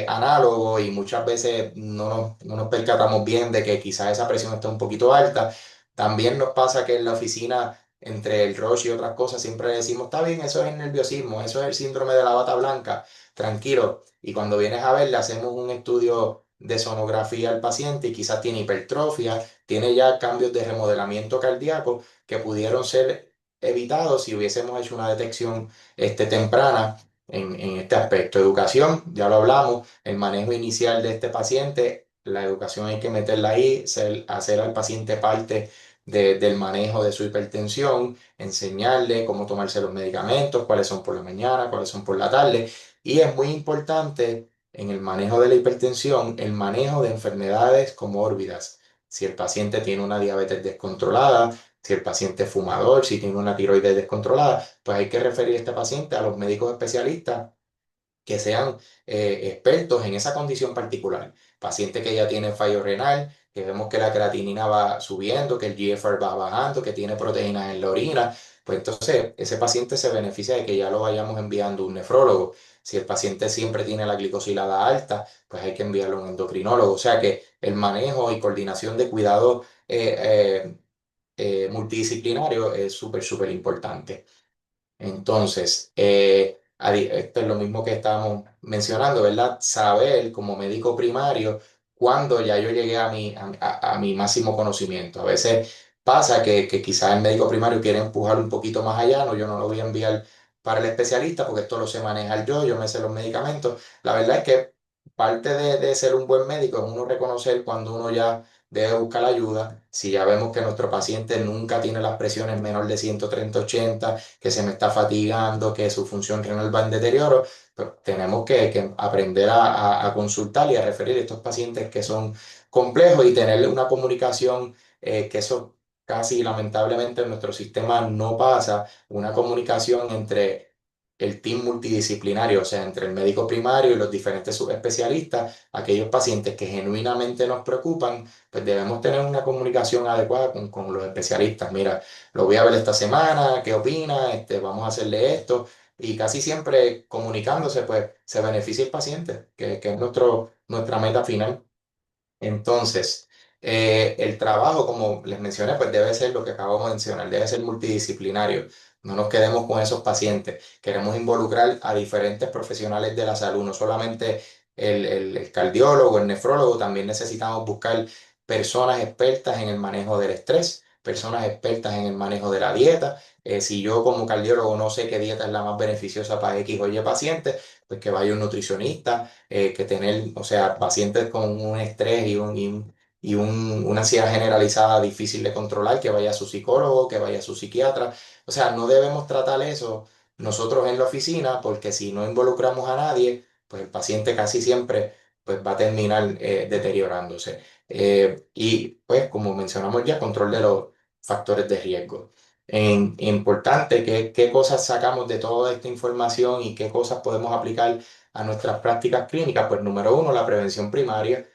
análogo y muchas veces no nos percatamos bien de que quizás esa presión está un poquito alta. También nos pasa que en la oficina, entre el Roche y otras cosas, siempre decimos, está bien, eso es el nerviosismo, eso es el síndrome de la bata blanca, tranquilo. Y cuando vienes a ver, le hacemos un estudio de sonografía al paciente y quizás tiene hipertrofia, tiene ya cambios de remodelamiento cardíaco que pudieron ser evitados si hubiésemos hecho una detección temprana en este aspecto. Educación, ya lo hablamos, el manejo inicial de este paciente, la educación hay que meterla ahí, hacer al paciente parte del manejo de su hipertensión, enseñarle cómo tomarse los medicamentos, cuáles son por la mañana, cuáles son por la tarde. Y es muy importante en el manejo de la hipertensión, el manejo de enfermedades comórbidas. Si el paciente tiene una diabetes descontrolada, si el paciente es fumador, si tiene una tiroides descontrolada, pues hay que referir a este paciente a los médicos especialistas que sean expertos en esa condición particular. Paciente que ya tiene fallo renal, que vemos que la creatinina va subiendo, que el GFR va bajando, que tiene proteínas en la orina, pues entonces ese paciente se beneficia de que ya lo vayamos enviando a un nefrólogo. Si el paciente siempre tiene la glicosilada alta, pues hay que enviarlo a un endocrinólogo. O sea que el manejo y coordinación de cuidado multidisciplinario es súper, súper importante. Entonces, esto es lo mismo que estábamos mencionando, ¿verdad? Saber como médico primario cuándo ya yo llegué a mi máximo conocimiento. A veces pasa que quizás el médico primario quiere empujar un poquito más allá, no, yo no lo voy a enviar para el especialista porque esto lo sé manejar yo me sé los medicamentos. La verdad es que parte de ser un buen médico es uno reconocer cuando uno ya debe buscar ayuda. Si ya vemos que nuestro paciente nunca tiene las presiones menor de 130/80, que se me está fatigando, que su función renal va en deterioro, pues tenemos que aprender a consultar y a referir a estos pacientes que son complejos y tener una comunicación que eso casi lamentablemente en nuestro sistema no pasa, una comunicación entre el team multidisciplinario, o sea, entre el médico primario y los diferentes subespecialistas, aquellos pacientes que genuinamente nos preocupan, pues debemos tener una comunicación adecuada con los especialistas. Mira, lo voy a ver esta semana, ¿qué opina? Vamos a hacerle esto. Y casi siempre comunicándose, pues se beneficia el paciente, que es nuestra meta final. Entonces, El trabajo, como les mencioné, pues debe ser lo que acabo de mencionar, debe ser multidisciplinario. No nos quedemos con esos pacientes. Queremos involucrar a diferentes profesionales de la salud, no solamente el cardiólogo, el nefrólogo, también necesitamos buscar personas expertas en el manejo del estrés, personas expertas en el manejo de la dieta. Si yo como cardiólogo no sé qué dieta es la más beneficiosa para X o Y paciente, pues que vaya un nutricionista, que tener, o sea, pacientes con un estrés una ansiedad generalizada difícil de controlar, que vaya a su psicólogo, que vaya a su psiquiatra. O sea, no debemos tratar eso nosotros en la oficina, porque si no involucramos a nadie, pues el paciente casi siempre pues, va a terminar deteriorándose. Y pues, como mencionamos ya, control de los factores de riesgo. Importante qué cosas sacamos de toda esta información y qué cosas podemos aplicar a nuestras prácticas clínicas. Pues número uno, la prevención primaria.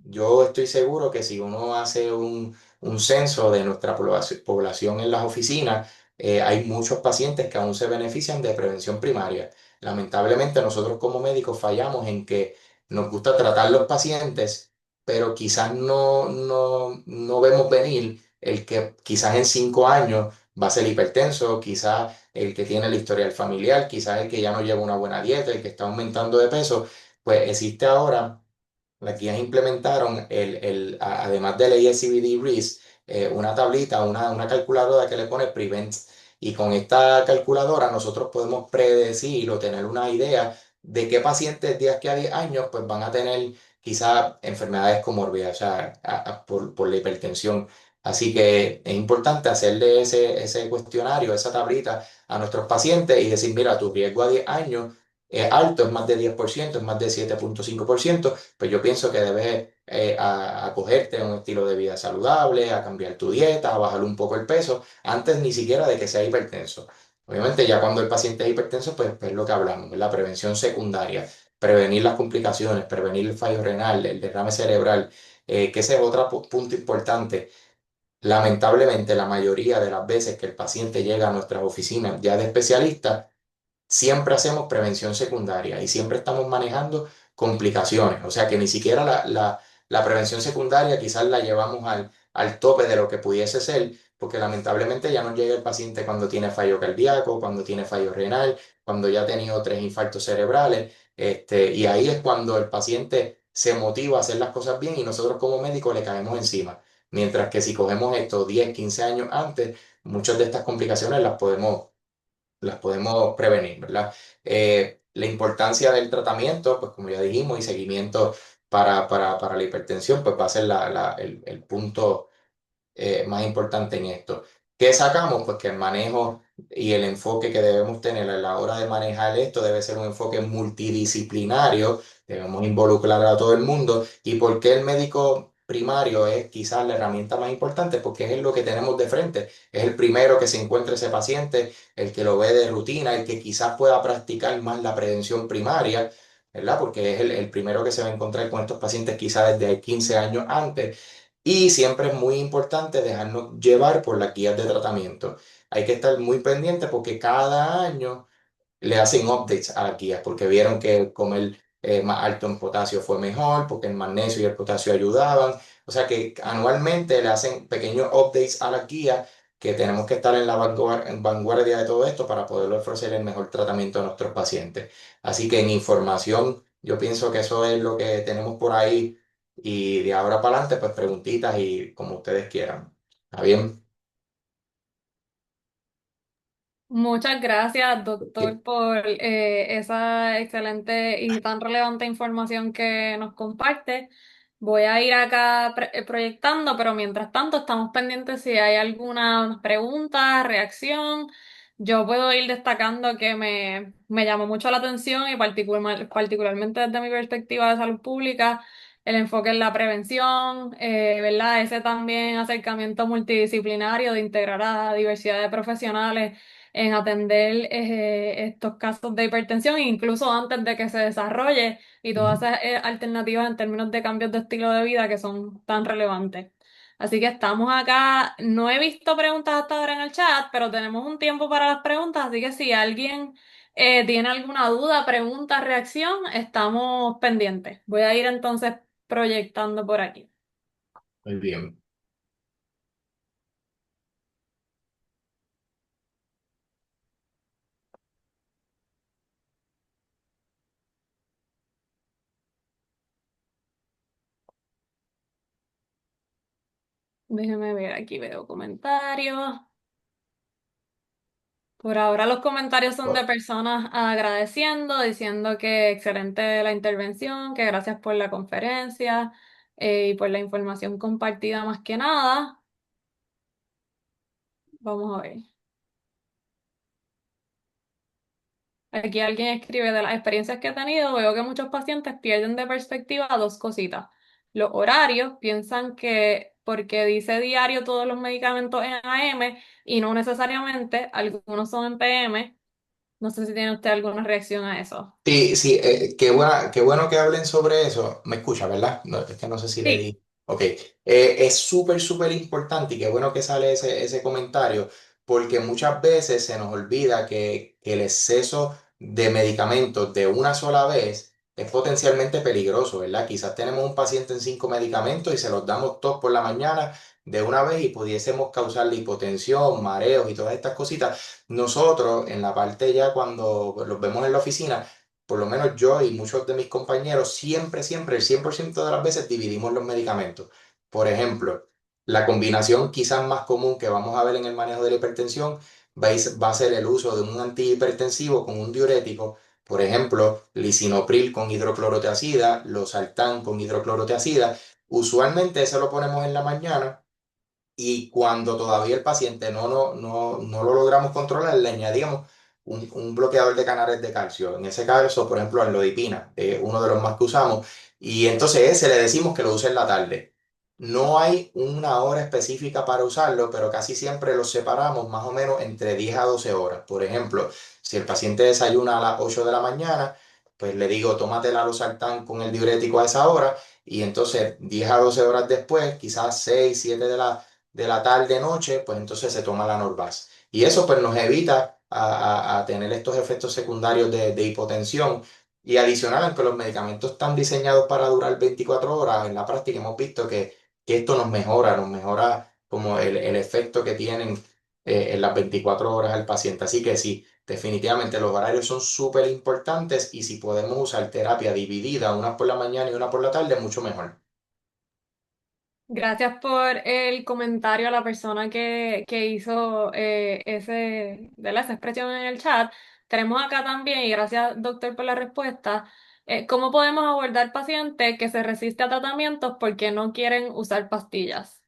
Yo estoy seguro que si uno hace un censo de nuestra población en las oficinas, hay muchos pacientes que aún se benefician de prevención primaria. Lamentablemente nosotros como médicos fallamos en que nos gusta tratar los pacientes, pero quizás no vemos venir el que quizás en 5 años va a ser hipertenso, quizás el que tiene el historial familiar, quizás el que ya no lleva una buena dieta, el que está aumentando de peso, pues existe ahora. Las guías implementaron, además del ASCVD RIS, una tablita, una calculadora que le pone Prevent. Y con esta calculadora nosotros podemos predecir o tener una idea de qué pacientes de aquí a 10 años pues, van a tener quizás enfermedades comórbidas, o sea, por la hipertensión. Así que es importante hacerle ese cuestionario, esa tablita a nuestros pacientes y decir, mira, tu riesgo a 10 años es alto, es más de 10%, es más de 7,5%, pues yo pienso que debes acogerte a un estilo de vida saludable, a cambiar tu dieta, a bajar un poco el peso, antes ni siquiera de que sea hipertenso. Obviamente ya cuando el paciente es hipertenso, pues es lo que hablamos, la prevención secundaria, prevenir las complicaciones, prevenir el fallo renal, el derrame cerebral, que ese es otro punto importante. Lamentablemente, la mayoría de las veces que el paciente llega a nuestras oficinas ya de especialistas, siempre hacemos prevención secundaria y siempre estamos manejando complicaciones. O sea que ni siquiera la prevención secundaria quizás la llevamos al tope de lo que pudiese ser, porque lamentablemente ya no llega el paciente cuando tiene fallo cardíaco, cuando tiene fallo renal, cuando ya ha tenido 3 infartos cerebrales. Y ahí es cuando el paciente se motiva a hacer las cosas bien y nosotros como médicos le caemos encima. Mientras que si cogemos esto 10 15 años antes, muchas de estas complicaciones las podemos prevenir, ¿verdad? La importancia del tratamiento, pues como ya dijimos, y seguimiento para la hipertensión, pues va a ser el punto más importante en esto. ¿Qué sacamos? Pues que el manejo y el enfoque que debemos tener a la hora de manejar esto debe ser un enfoque multidisciplinario, debemos involucrar a todo el mundo. ¿Y por qué el médico primario es quizás la herramienta más importante? Porque es lo que tenemos de frente, es el primero que se encuentra ese paciente, el que lo ve de rutina, el que quizás pueda practicar más la prevención primaria. ¿Verdad? Porque es el primero que se va a encontrar con estos pacientes quizás desde 15 años antes. Y siempre es muy importante dejarnos llevar por las guías de tratamiento. Hay que estar muy pendiente porque cada año le hacen updates a las guías porque vieron que comer más alto en potasio fue mejor, porque el magnesio y el potasio ayudaban. O sea que anualmente le hacen pequeños updates a las guías que tenemos que estar en vanguardia de todo esto para poder ofrecer el mejor tratamiento a nuestros pacientes. Así que en información, yo pienso que eso es lo que tenemos por ahí y de ahora para adelante, pues preguntitas y como ustedes quieran. ¿Está bien? Muchas gracias, Que- doctor, por esa excelente y tan relevante información que nos comparte. Voy a ir acá proyectando, pero mientras tanto estamos pendientes si hay alguna pregunta, reacción. Yo puedo ir destacando que me llamó mucho la atención y particularmente desde mi perspectiva de salud pública, el enfoque en la prevención, ¿verdad? Ese también acercamiento multidisciplinario de integrar a diversidad de profesionales en atender estos casos de hipertensión, incluso antes de que se desarrolle y todas Ujú. esas alternativas en términos de cambios de estilo de vida que son tan relevantes. Así que estamos acá. No he visto preguntas hasta ahora en el chat, pero tenemos un tiempo para las preguntas, así que si alguien tiene alguna duda, pregunta, reacción, estamos pendientes. Voy a ir entonces proyectando por aquí. Muy bien. Déjeme ver, aquí veo comentarios. Por ahora los comentarios son de personas agradeciendo, diciendo que excelente la intervención, que gracias por la conferencia y por la información compartida más que nada. Vamos a ver. Aquí alguien escribe de las experiencias que he tenido, veo que muchos pacientes pierden de perspectiva dos cositas. Los horarios, piensan que porque dice diario todos los medicamentos en AM y no necesariamente, algunos son en PM. No sé si tiene usted alguna reacción a eso. Sí, sí, qué bueno que hablen sobre eso. Me escucha, ¿verdad? No, es que no sé si le Sí. di. Ok, es súper, súper importante y qué bueno que sale ese comentario, porque muchas veces se nos olvida que el exceso de medicamentos de una sola vez es potencialmente peligroso, ¿verdad? Quizás tenemos un paciente en 5 medicamentos y se los damos todos por la mañana de una vez y pudiésemos causarle hipotensión, mareos y todas estas cositas. Nosotros, en la parte ya cuando los vemos en la oficina, por lo menos yo y muchos de mis compañeros, siempre, siempre, el 100% de las veces dividimos los medicamentos. Por ejemplo, la combinación quizás más común que vamos a ver en el manejo de la hipertensión va a ser el uso de un antihipertensivo con un diurético, por ejemplo, lisinopril con hidroclorotiazida, losartán con hidroclorotiazida. Usualmente eso lo ponemos en la mañana y cuando todavía el paciente no lo logramos controlar, le añadíamos un bloqueador de canales de calcio. En ese caso, por ejemplo, amlodipina, uno de los más que usamos. Y entonces ese le decimos que lo use en la tarde. No hay una hora específica para usarlo, pero casi siempre los separamos más o menos entre 10 a 12 horas. Por ejemplo, si el paciente desayuna a las 8 de la mañana, pues le digo, tómate la losartán con el diurético a esa hora. Y entonces 10 a 12 horas después, quizás 6 7 de la tarde, noche, pues entonces se toma la Norvasc. Y eso pues nos evita a tener estos efectos secundarios de hipotensión. Y adicional, aunque los medicamentos están diseñados para durar 24 horas, en la práctica hemos visto que esto nos mejora como el efecto que tienen en las 24 horas al paciente. Así que sí, definitivamente los horarios son súper importantes y si podemos usar terapia dividida, una por la mañana y una por la tarde, mucho mejor. Gracias por el comentario a la persona que hizo esa expresión en el chat. Tenemos acá también, y gracias doctor por la respuesta, ¿cómo podemos abordar pacientes que se resisten a tratamientos porque no quieren usar pastillas?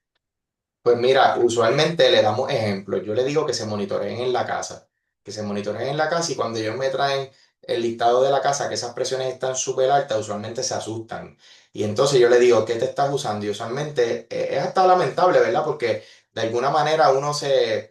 Pues mira, usualmente le damos ejemplos. Yo le digo que se monitoreen en la casa, que se monitoreen en la casa y cuando ellos me traen el listado de la casa, que esas presiones están súper altas, usualmente se asustan. Y entonces yo le digo, ¿qué te estás usando? Y usualmente es hasta lamentable, ¿verdad? Porque de alguna manera uno se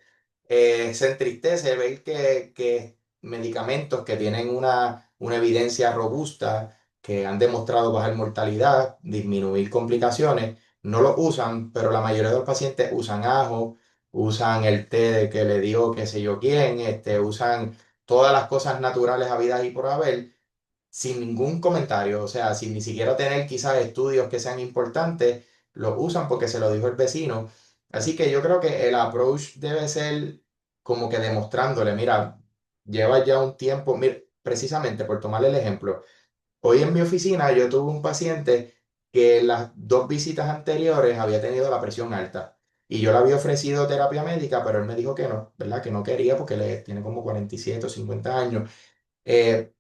entristece ver que medicamentos que tienen una evidencia robusta, que han demostrado bajar mortalidad, disminuir complicaciones no lo usan, pero la mayoría de los pacientes usan ajo, usan el té de que le dio qué sé yo quién, usan todas las cosas naturales habidas y por haber, sin ningún comentario, o sea, sin ni siquiera tener quizás estudios que sean importantes, lo usan porque se lo dijo el vecino. Así que yo creo que el approach debe ser como que demostrándole, mira, lleva ya un tiempo, mira, precisamente por tomarle el ejemplo. Hoy en mi oficina yo tuve un paciente que en las 2 visitas anteriores había tenido la presión alta y yo le había ofrecido terapia médica, pero él me dijo que no, ¿verdad? Que no quería porque le tiene como 47 o 50 años. Eh,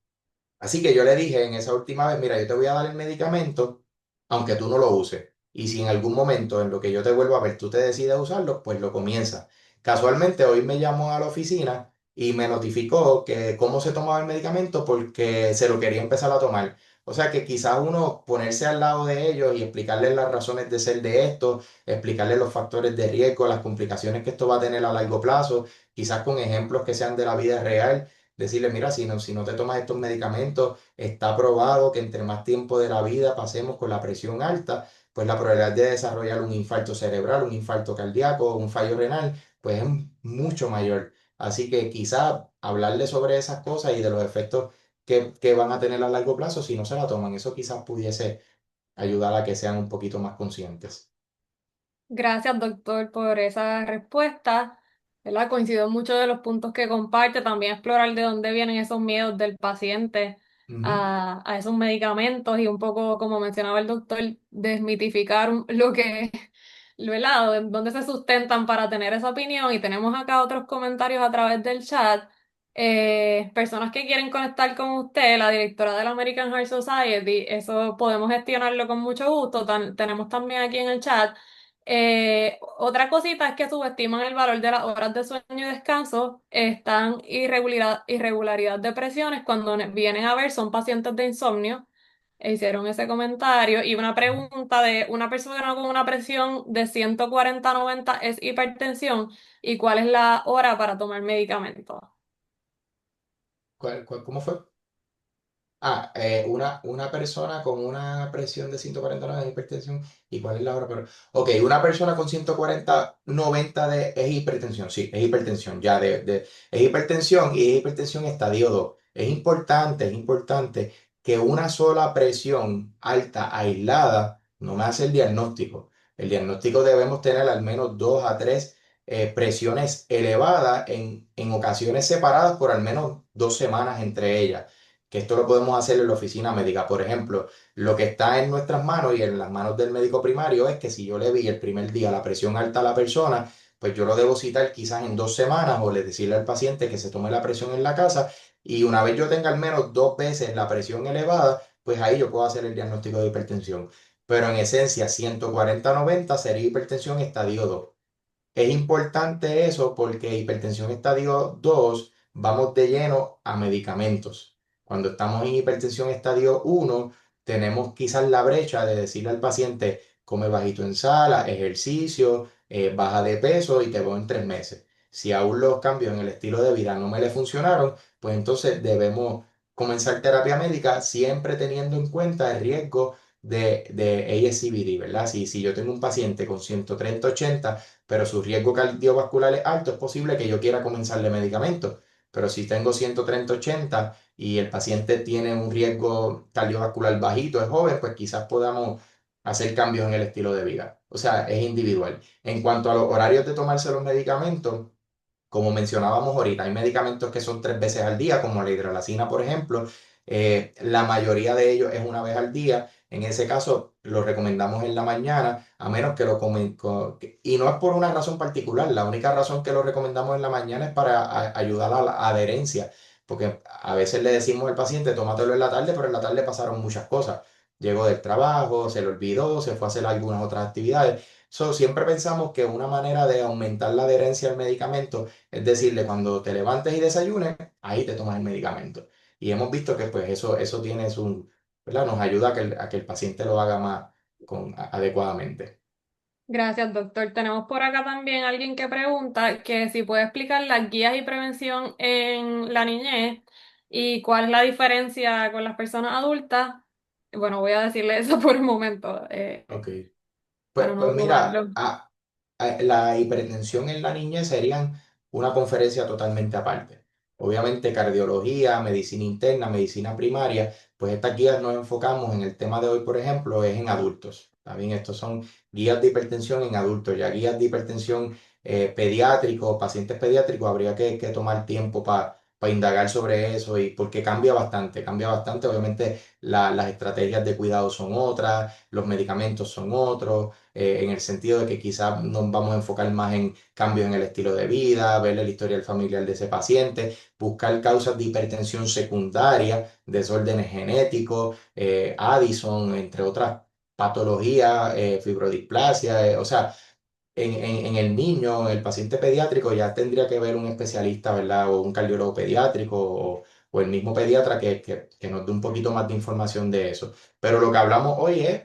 Así que yo le dije en esa última vez, mira, yo te voy a dar el medicamento, aunque tú no lo uses. Y si en algún momento en lo que yo te vuelvo a ver, tú te decides usarlo, pues lo comienzas. Casualmente hoy me llamó a la oficina y me notificó que cómo se tomaba el medicamento porque se lo quería empezar a tomar. O sea que quizás uno ponerse al lado de ellos y explicarles las razones de ser de esto, explicarles los factores de riesgo, las complicaciones que esto va a tener a largo plazo, quizás con ejemplos que sean de la vida real decirle, mira, si no te tomas estos medicamentos, está probado que entre más tiempo de la vida pasemos con la presión alta, pues la probabilidad de desarrollar un infarto cerebral, un infarto cardíaco, un fallo renal, pues es mucho mayor. Así que quizá hablarle sobre esas cosas y de los efectos que van a tener a largo plazo si no se la toman, eso quizás pudiese ayudar a que sean un poquito más conscientes. Gracias, doctor, por esa respuesta. ¿Verdad? Coincido en muchos de los puntos que comparte. También explorar de dónde vienen esos miedos del paciente Ujú. a esos medicamentos y un poco, como mencionaba el doctor, desmitificar lo que, ¿verdad? Dónde se sustentan para tener esa opinión. Y tenemos acá otros comentarios a través del chat. Personas que quieren conectar con usted, la directora de la American Heart Society, eso podemos gestionarlo con mucho gusto. Tenemos también aquí en el chat. Otra cosita es que subestiman el valor de las horas de sueño y descanso. Están irregularidad de presiones cuando vienen a ver son pacientes de insomnio. Hicieron ese comentario y una pregunta de una persona con una presión de 140/90 es hipertensión y cuál es la hora para tomar medicamentos. ¿Cómo fue? Una persona con una presión de 140 de hipertensión. ¿Y cuál es la hora? Pero, ok, una persona con 140/90 es hipertensión. Sí, es hipertensión. Es hipertensión y es hipertensión estadio 2. Es importante que una sola presión alta aislada no me hace el diagnóstico. El diagnóstico debemos tener al menos dos a tres presiones elevadas en ocasiones separadas por al menos 2 semanas entre ellas, que esto lo podemos hacer en la oficina médica. Por ejemplo, lo que está en nuestras manos y en las manos del médico primario es que si yo le vi el primer día la presión alta a la persona, pues yo lo debo citar quizás en 2 semanas o le decirle al paciente que se tome la presión en la casa, y una vez yo tenga al menos 2 veces la presión elevada, pues ahí yo puedo hacer el diagnóstico de hipertensión. Pero en esencia, 140/90 sería hipertensión estadio 2. Es importante eso porque hipertensión estadio 2 vamos de lleno a medicamentos. Cuando estamos en hipertensión estadio 1 tenemos quizás la brecha de decirle al paciente, come bajito en sal, haz ejercicio, baja de peso y te veo en 3 meses. Si aún los cambios en el estilo de vida no me le funcionaron, pues entonces debemos comenzar terapia médica siempre teniendo en cuenta el riesgo de ASCVD, ¿verdad? Si yo tengo un paciente con 130/80 pero su riesgo cardiovascular es alto, es posible que yo quiera comenzarle medicamentos. Pero si tengo 130/80 y el paciente tiene un riesgo cardiovascular bajito, es joven, pues quizás podamos hacer cambios en el estilo de vida. O sea, es individual. En cuanto a los horarios de tomarse los medicamentos, como mencionábamos ahorita, hay medicamentos que son 3 veces al día, como la hidralazina, por ejemplo. La mayoría de ellos es una vez al día. En ese caso, lo recomendamos en la mañana, a menos que lo comen. Y no es por una razón particular. La única razón que lo recomendamos en la mañana es para ayudar a la adherencia. Porque a veces le decimos al paciente, tómatelo en la tarde, pero en la tarde pasaron muchas cosas. Llegó del trabajo, se le olvidó, se fue a hacer algunas otras actividades. Siempre pensamos que una manera de aumentar la adherencia al medicamento es decirle, cuando te levantes y desayunes, ahí te tomas el medicamento. Y hemos visto que pues eso tiene su, ¿verdad? Nos ayuda a que el paciente lo haga más adecuadamente. Gracias, doctor. Tenemos por acá también alguien que pregunta que si puede explicar las guías y prevención en la niñez y cuál es la diferencia con las personas adultas. Bueno, voy a decirle eso por un momento, Ok. Pues, para no pues mira, abrumarlo. la hipertensión en la niñez serían una conferencia totalmente aparte. Obviamente cardiología, medicina interna, medicina primaria, pues estas guías nos enfocamos en el tema de hoy, por ejemplo, es en adultos. También estos son guías de hipertensión en adultos, ya guías de hipertensión pediátricos, pacientes pediátricos, habría que tomar tiempo para indagar sobre eso y porque cambia bastante. Obviamente las estrategias de cuidado son otras, los medicamentos son otros, en el sentido de que quizás nos vamos a enfocar más en cambios en el estilo de vida, ver la historia familiar de ese paciente, buscar causas de hipertensión secundaria, desórdenes genéticos, Addison, entre otras patologías, fibrodisplasia, o sea, en el niño, el paciente pediátrico ya tendría que ver un especialista, ¿verdad? O un cardiólogo pediátrico o el mismo pediatra que nos dé un poquito más de información de eso. Pero lo que hablamos hoy es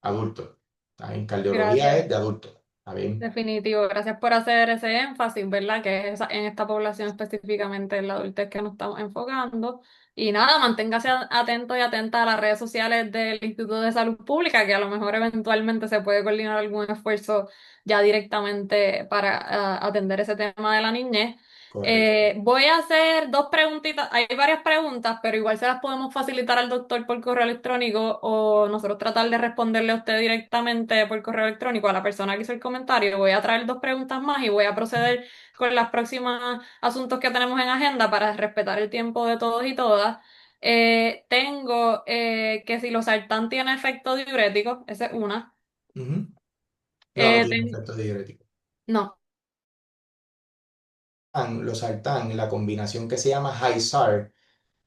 adultos. En cardiología Gracias. es de adultos. ¿Está bien? Definitivo, gracias por hacer ese énfasis, ¿verdad? Que es en esta población específicamente en la adultez que nos estamos enfocando. Y nada, manténgase atento y atenta a las redes sociales del Instituto de Salud Pública, que a lo mejor eventualmente se puede coordinar algún esfuerzo ya directamente para atender ese tema de la niñez. correcto. Voy a hacer dos preguntitas. Hay varias preguntas, pero igual se las podemos facilitar al doctor por correo electrónico o nosotros tratar de responderle a usted directamente por correo electrónico a la persona que hizo el comentario. Voy a traer dos preguntas más y voy a proceder con las próximas asuntos que tenemos en agenda para respetar el tiempo de todos y todas. Tengo que si los sartán tiene efecto diurético, esa es una. Ujú. No, no Eh, tiene ten- efectos diuréticos. no. Losartán, la combinación que se llama HISAR,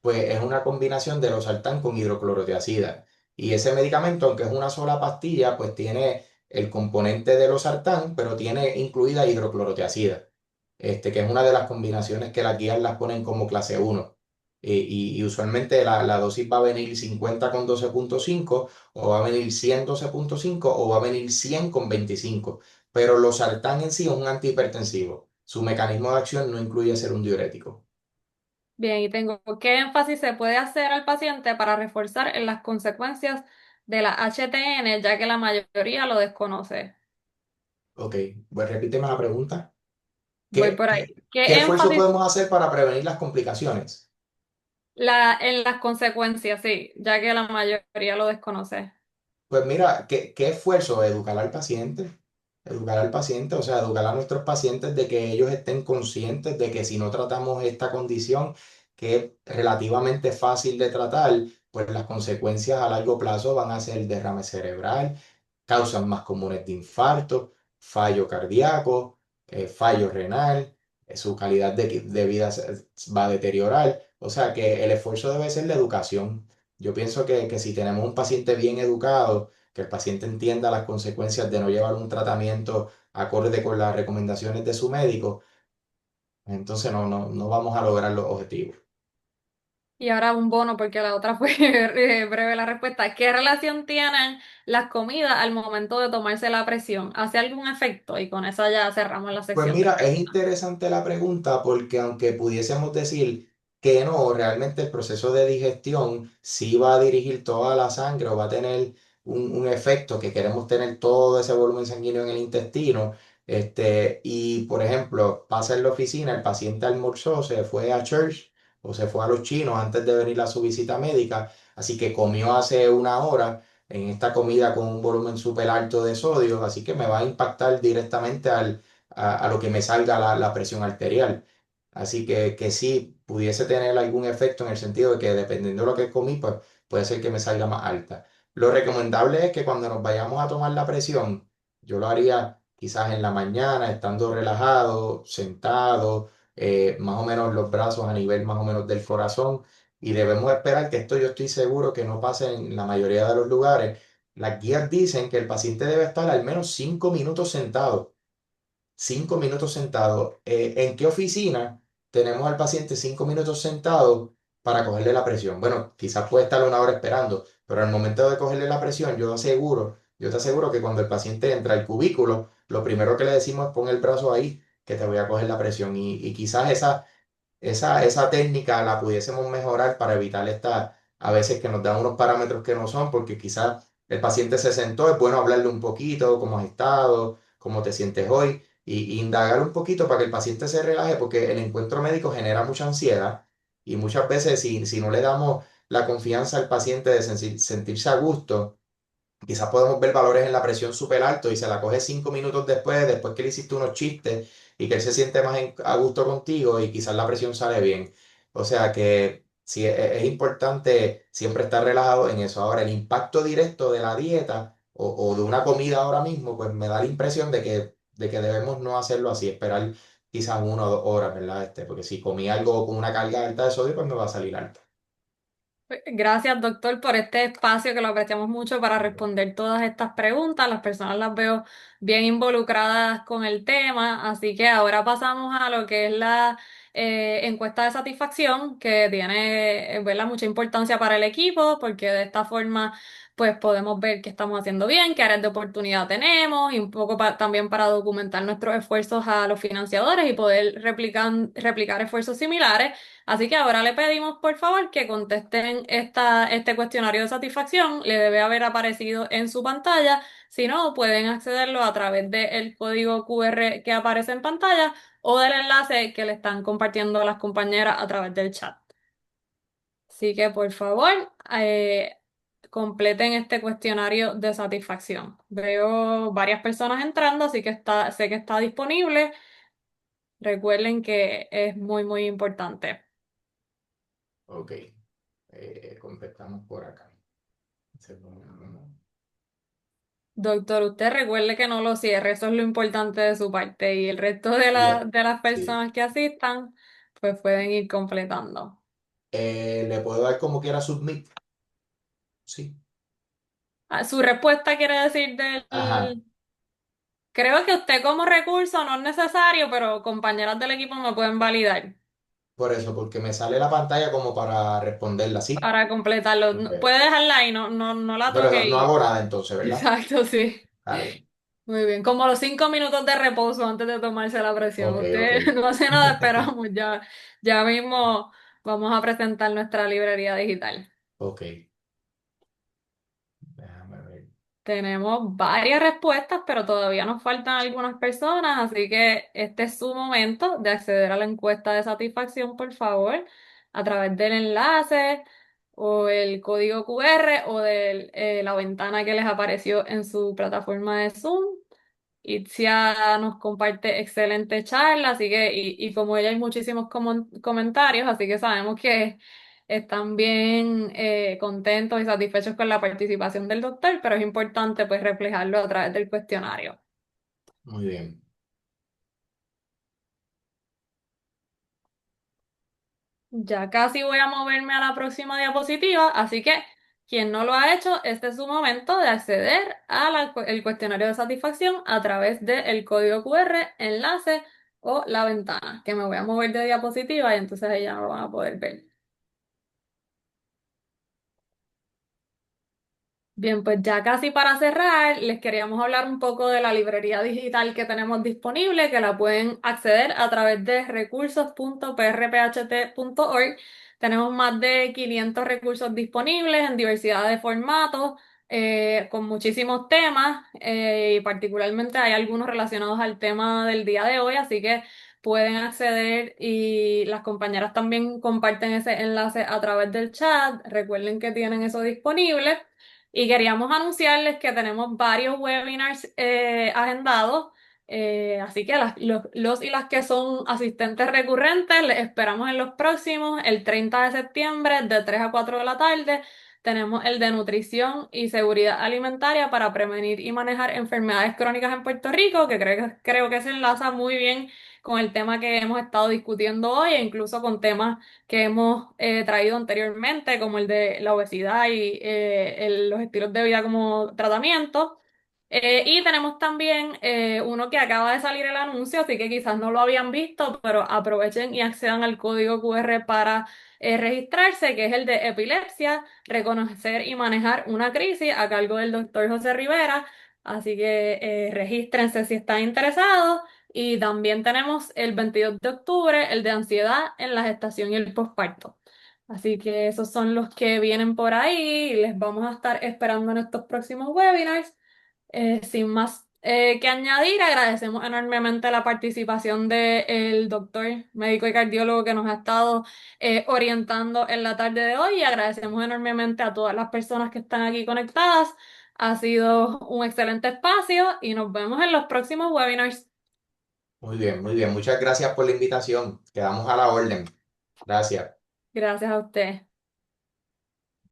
pues es una combinación de losartán con hidroclorotiazida. Y ese medicamento, aunque es una sola pastilla, pues tiene el componente de losartán, pero tiene incluida hidroclorotiazida, que es una de las combinaciones que las guías las ponen como clase uno. Y usualmente la dosis va a venir 50 con 12,5 o va a venir 100 12,5 o va a venir 100 con 25. Pero losartán en sí es un antihipertensivo. Su mecanismo de acción no incluye ser un diurético. Bien, y tengo, ¿qué énfasis se puede hacer al paciente para reforzar en las consecuencias de la HTN, ya que la mayoría lo desconoce? Ok, pues repíteme la pregunta. Voy por ahí. ¿Qué ¿Qué esfuerzo énfasis podemos hacer para prevenir las complicaciones? en las consecuencias, sí, ya que la mayoría lo desconoce? Pues mira, ¿qué esfuerzo? Educar al paciente. Educar al paciente, o sea, educar a nuestros pacientes de que ellos estén conscientes de que si no tratamos esta condición, que es relativamente fácil de tratar, pues las consecuencias a largo plazo van a ser derrame cerebral, causas más comunes de infarto, fallo cardíaco, fallo renal, su calidad de vida se va a deteriorar. O sea que el esfuerzo debe ser la educación. Yo pienso que si tenemos un paciente bien educado, que el paciente entienda las consecuencias de no llevar un tratamiento acorde con las recomendaciones de su médico, entonces no vamos a lograr los objetivos. Y ahora un bono, porque la otra fue breve la respuesta. ¿Qué relación tienen las comidas al momento de tomarse la presión? ¿Hace algún efecto? Y con eso ya cerramos la Pues sección de mira, es preguntas. interesante la pregunta porque aunque pudiésemos decir que no, realmente el proceso de digestión sí va a dirigir toda la sangre o va a tener un efecto que queremos tener todo ese volumen sanguíneo en el intestino. Y por ejemplo, pasa en la oficina, el paciente almorzó, se fue a church o se fue a los chinos antes de venir a su visita médica, así que comió hace una hora en esta comida con un volumen súper alto de sodio, así que me va a impactar directamente a lo que me salga la presión arterial. Así que sí, pudiese tener algún efecto en el sentido de que dependiendo de lo que comí, pues puede ser que me salga más alta. Lo recomendable es que cuando nos vayamos a tomar la presión, yo lo haría quizás en la mañana, estando relajado, sentado, más o menos los brazos a nivel más o menos del corazón. Y debemos esperar que esto yo estoy seguro que no pase en la mayoría de los lugares. Las guías dicen que el paciente debe estar al menos 5 minutos sentado. 5 minutos sentado. ¿En qué oficina tenemos al paciente 5 minutos sentado para cogerle la presión? Bueno, quizás puede estar una hora esperando, pero al momento de cogerle la presión, yo te aseguro que cuando el paciente entra al cubículo, lo primero que le decimos es pon el brazo ahí, que te voy a coger la presión. Y quizás esa técnica la pudiésemos mejorar para evitar esta, a veces que nos dan unos parámetros que no son, porque quizás el paciente se sentó, es bueno hablarle un poquito, cómo has estado, cómo te sientes hoy, y indagar un poquito para que el paciente se relaje, porque el encuentro médico genera mucha ansiedad y muchas veces si no le damos la confianza al paciente de sentirse a gusto, quizás podemos ver valores en la presión súper alto y se la coge 5 minutos después que le hiciste unos chistes y que él se siente más a gusto contigo y quizás la presión sale bien. O sea que sí, es importante siempre estar relajado en eso. Ahora, el impacto directo de la dieta o de una comida ahora mismo, pues me da la impresión de que debemos no hacerlo así, esperar quizás 1 o 2 horas, ¿verdad? Porque si comí algo con una carga alta de sodio, pues me va a salir alta. Gracias, doctor, por este espacio que lo apreciamos mucho para responder todas estas preguntas. Las personas las veo bien involucradas con el tema, así que ahora pasamos a lo que es la encuesta de satisfacción, que tiene, ¿verdad?, mucha importancia para el equipo, porque de esta forma pues podemos ver qué estamos haciendo bien, qué áreas de oportunidad tenemos y un poco también para documentar nuestros esfuerzos a los financiadores y poder replicar esfuerzos similares. Así que ahora le pedimos, por favor, que contesten este cuestionario de satisfacción. Le debe haber aparecido en su pantalla. Si no, pueden accederlo a través del código QR que aparece en pantalla o del enlace que le están compartiendo las compañeras a través del chat. Así que por favor, completen este cuestionario de satisfacción. Veo varias personas entrando, así que sé que está disponible. Recuerden que es muy, muy importante. Ok, completamos por acá. Segundo. Doctor, usted recuerde que no lo cierre, eso es lo importante de su parte. Y el resto de, Bien, de las sí. personas que asistan, pues pueden ir completando. ¿Le puedo dar como quiera submit? Sí. Ah, su respuesta quiere decir Ajá, del... Creo que usted como recurso no es necesario, pero compañeras del equipo me pueden validar por eso, porque me sale la pantalla como para responderla, ¿sí? para completarlo. Ok. Puede dejarla ahí, no la Pero toque no y... hago nada entonces, ¿verdad? Exacto, sí. Está bien. Muy bien. Como los 5 minutos de reposo antes de tomarse la presión. Ok, ok. Usted no hace nada, esperamos. Ya mismo vamos a presentar nuestra librería digital. Ok. Déjame ver. Tenemos varias respuestas, pero todavía nos faltan algunas personas, así que este es su momento de acceder a la encuesta de satisfacción, por favor, a través del enlace o el código QR o de la ventana que les apareció en su plataforma de Zoom. Itzia nos comparte excelente charla, así que, y como ella hay muchísimos comentarios, así que sabemos que están bien contentos y satisfechos con la participación del doctor, pero es importante pues reflejarlo a través del cuestionario. Muy bien. Ya casi voy a moverme a la próxima diapositiva, así que quien no lo ha hecho, este es su momento de acceder al cuestionario de satisfacción a través del código QR, enlace o la ventana, que me voy a mover de diapositiva y entonces ahí ya no lo van a poder ver. Bien, pues ya casi para cerrar, les queríamos hablar un poco de la librería digital que tenemos disponible, que la pueden acceder a través de recursos.prpht.org. Tenemos más de 500 recursos disponibles en diversidad de formatos, con muchísimos temas, y particularmente hay algunos relacionados al tema del día de hoy, así que pueden acceder y las compañeras también comparten ese enlace a través del chat. Recuerden que tienen eso disponible. Y queríamos anunciarles que tenemos varios webinars agendados, así que los y las que son asistentes recurrentes, les esperamos en los próximos, el 30 de septiembre de 3 a 4 de la tarde. Tenemos el de nutrición y seguridad alimentaria para prevenir y manejar enfermedades crónicas en Puerto Rico, que creo que se enlaza muy bien con el tema que hemos estado discutiendo hoy e incluso con temas que hemos traído anteriormente, como el de la obesidad y los estilos de vida como tratamiento. Y tenemos también uno que acaba de salir el anuncio, así que quizás no lo habían visto, pero aprovechen y accedan al código QR para registrarse, que es el de epilepsia, reconocer y manejar una crisis a cargo del doctor José Rivera. Así que regístrense si están interesados. Y también tenemos el 22 de octubre, el de ansiedad en la gestación y el posparto. Así que esos son los que vienen por ahí y les vamos a estar esperando en estos próximos webinars. Sin más que añadir, agradecemos enormemente la participación del doctor médico y cardiólogo que nos ha estado orientando en la tarde de hoy y agradecemos enormemente a todas las personas que están aquí conectadas. Ha sido un excelente espacio y nos vemos en los próximos webinars. Muy bien, muy bien. Muchas gracias por la invitación. Quedamos a la orden. Gracias. Gracias a usted.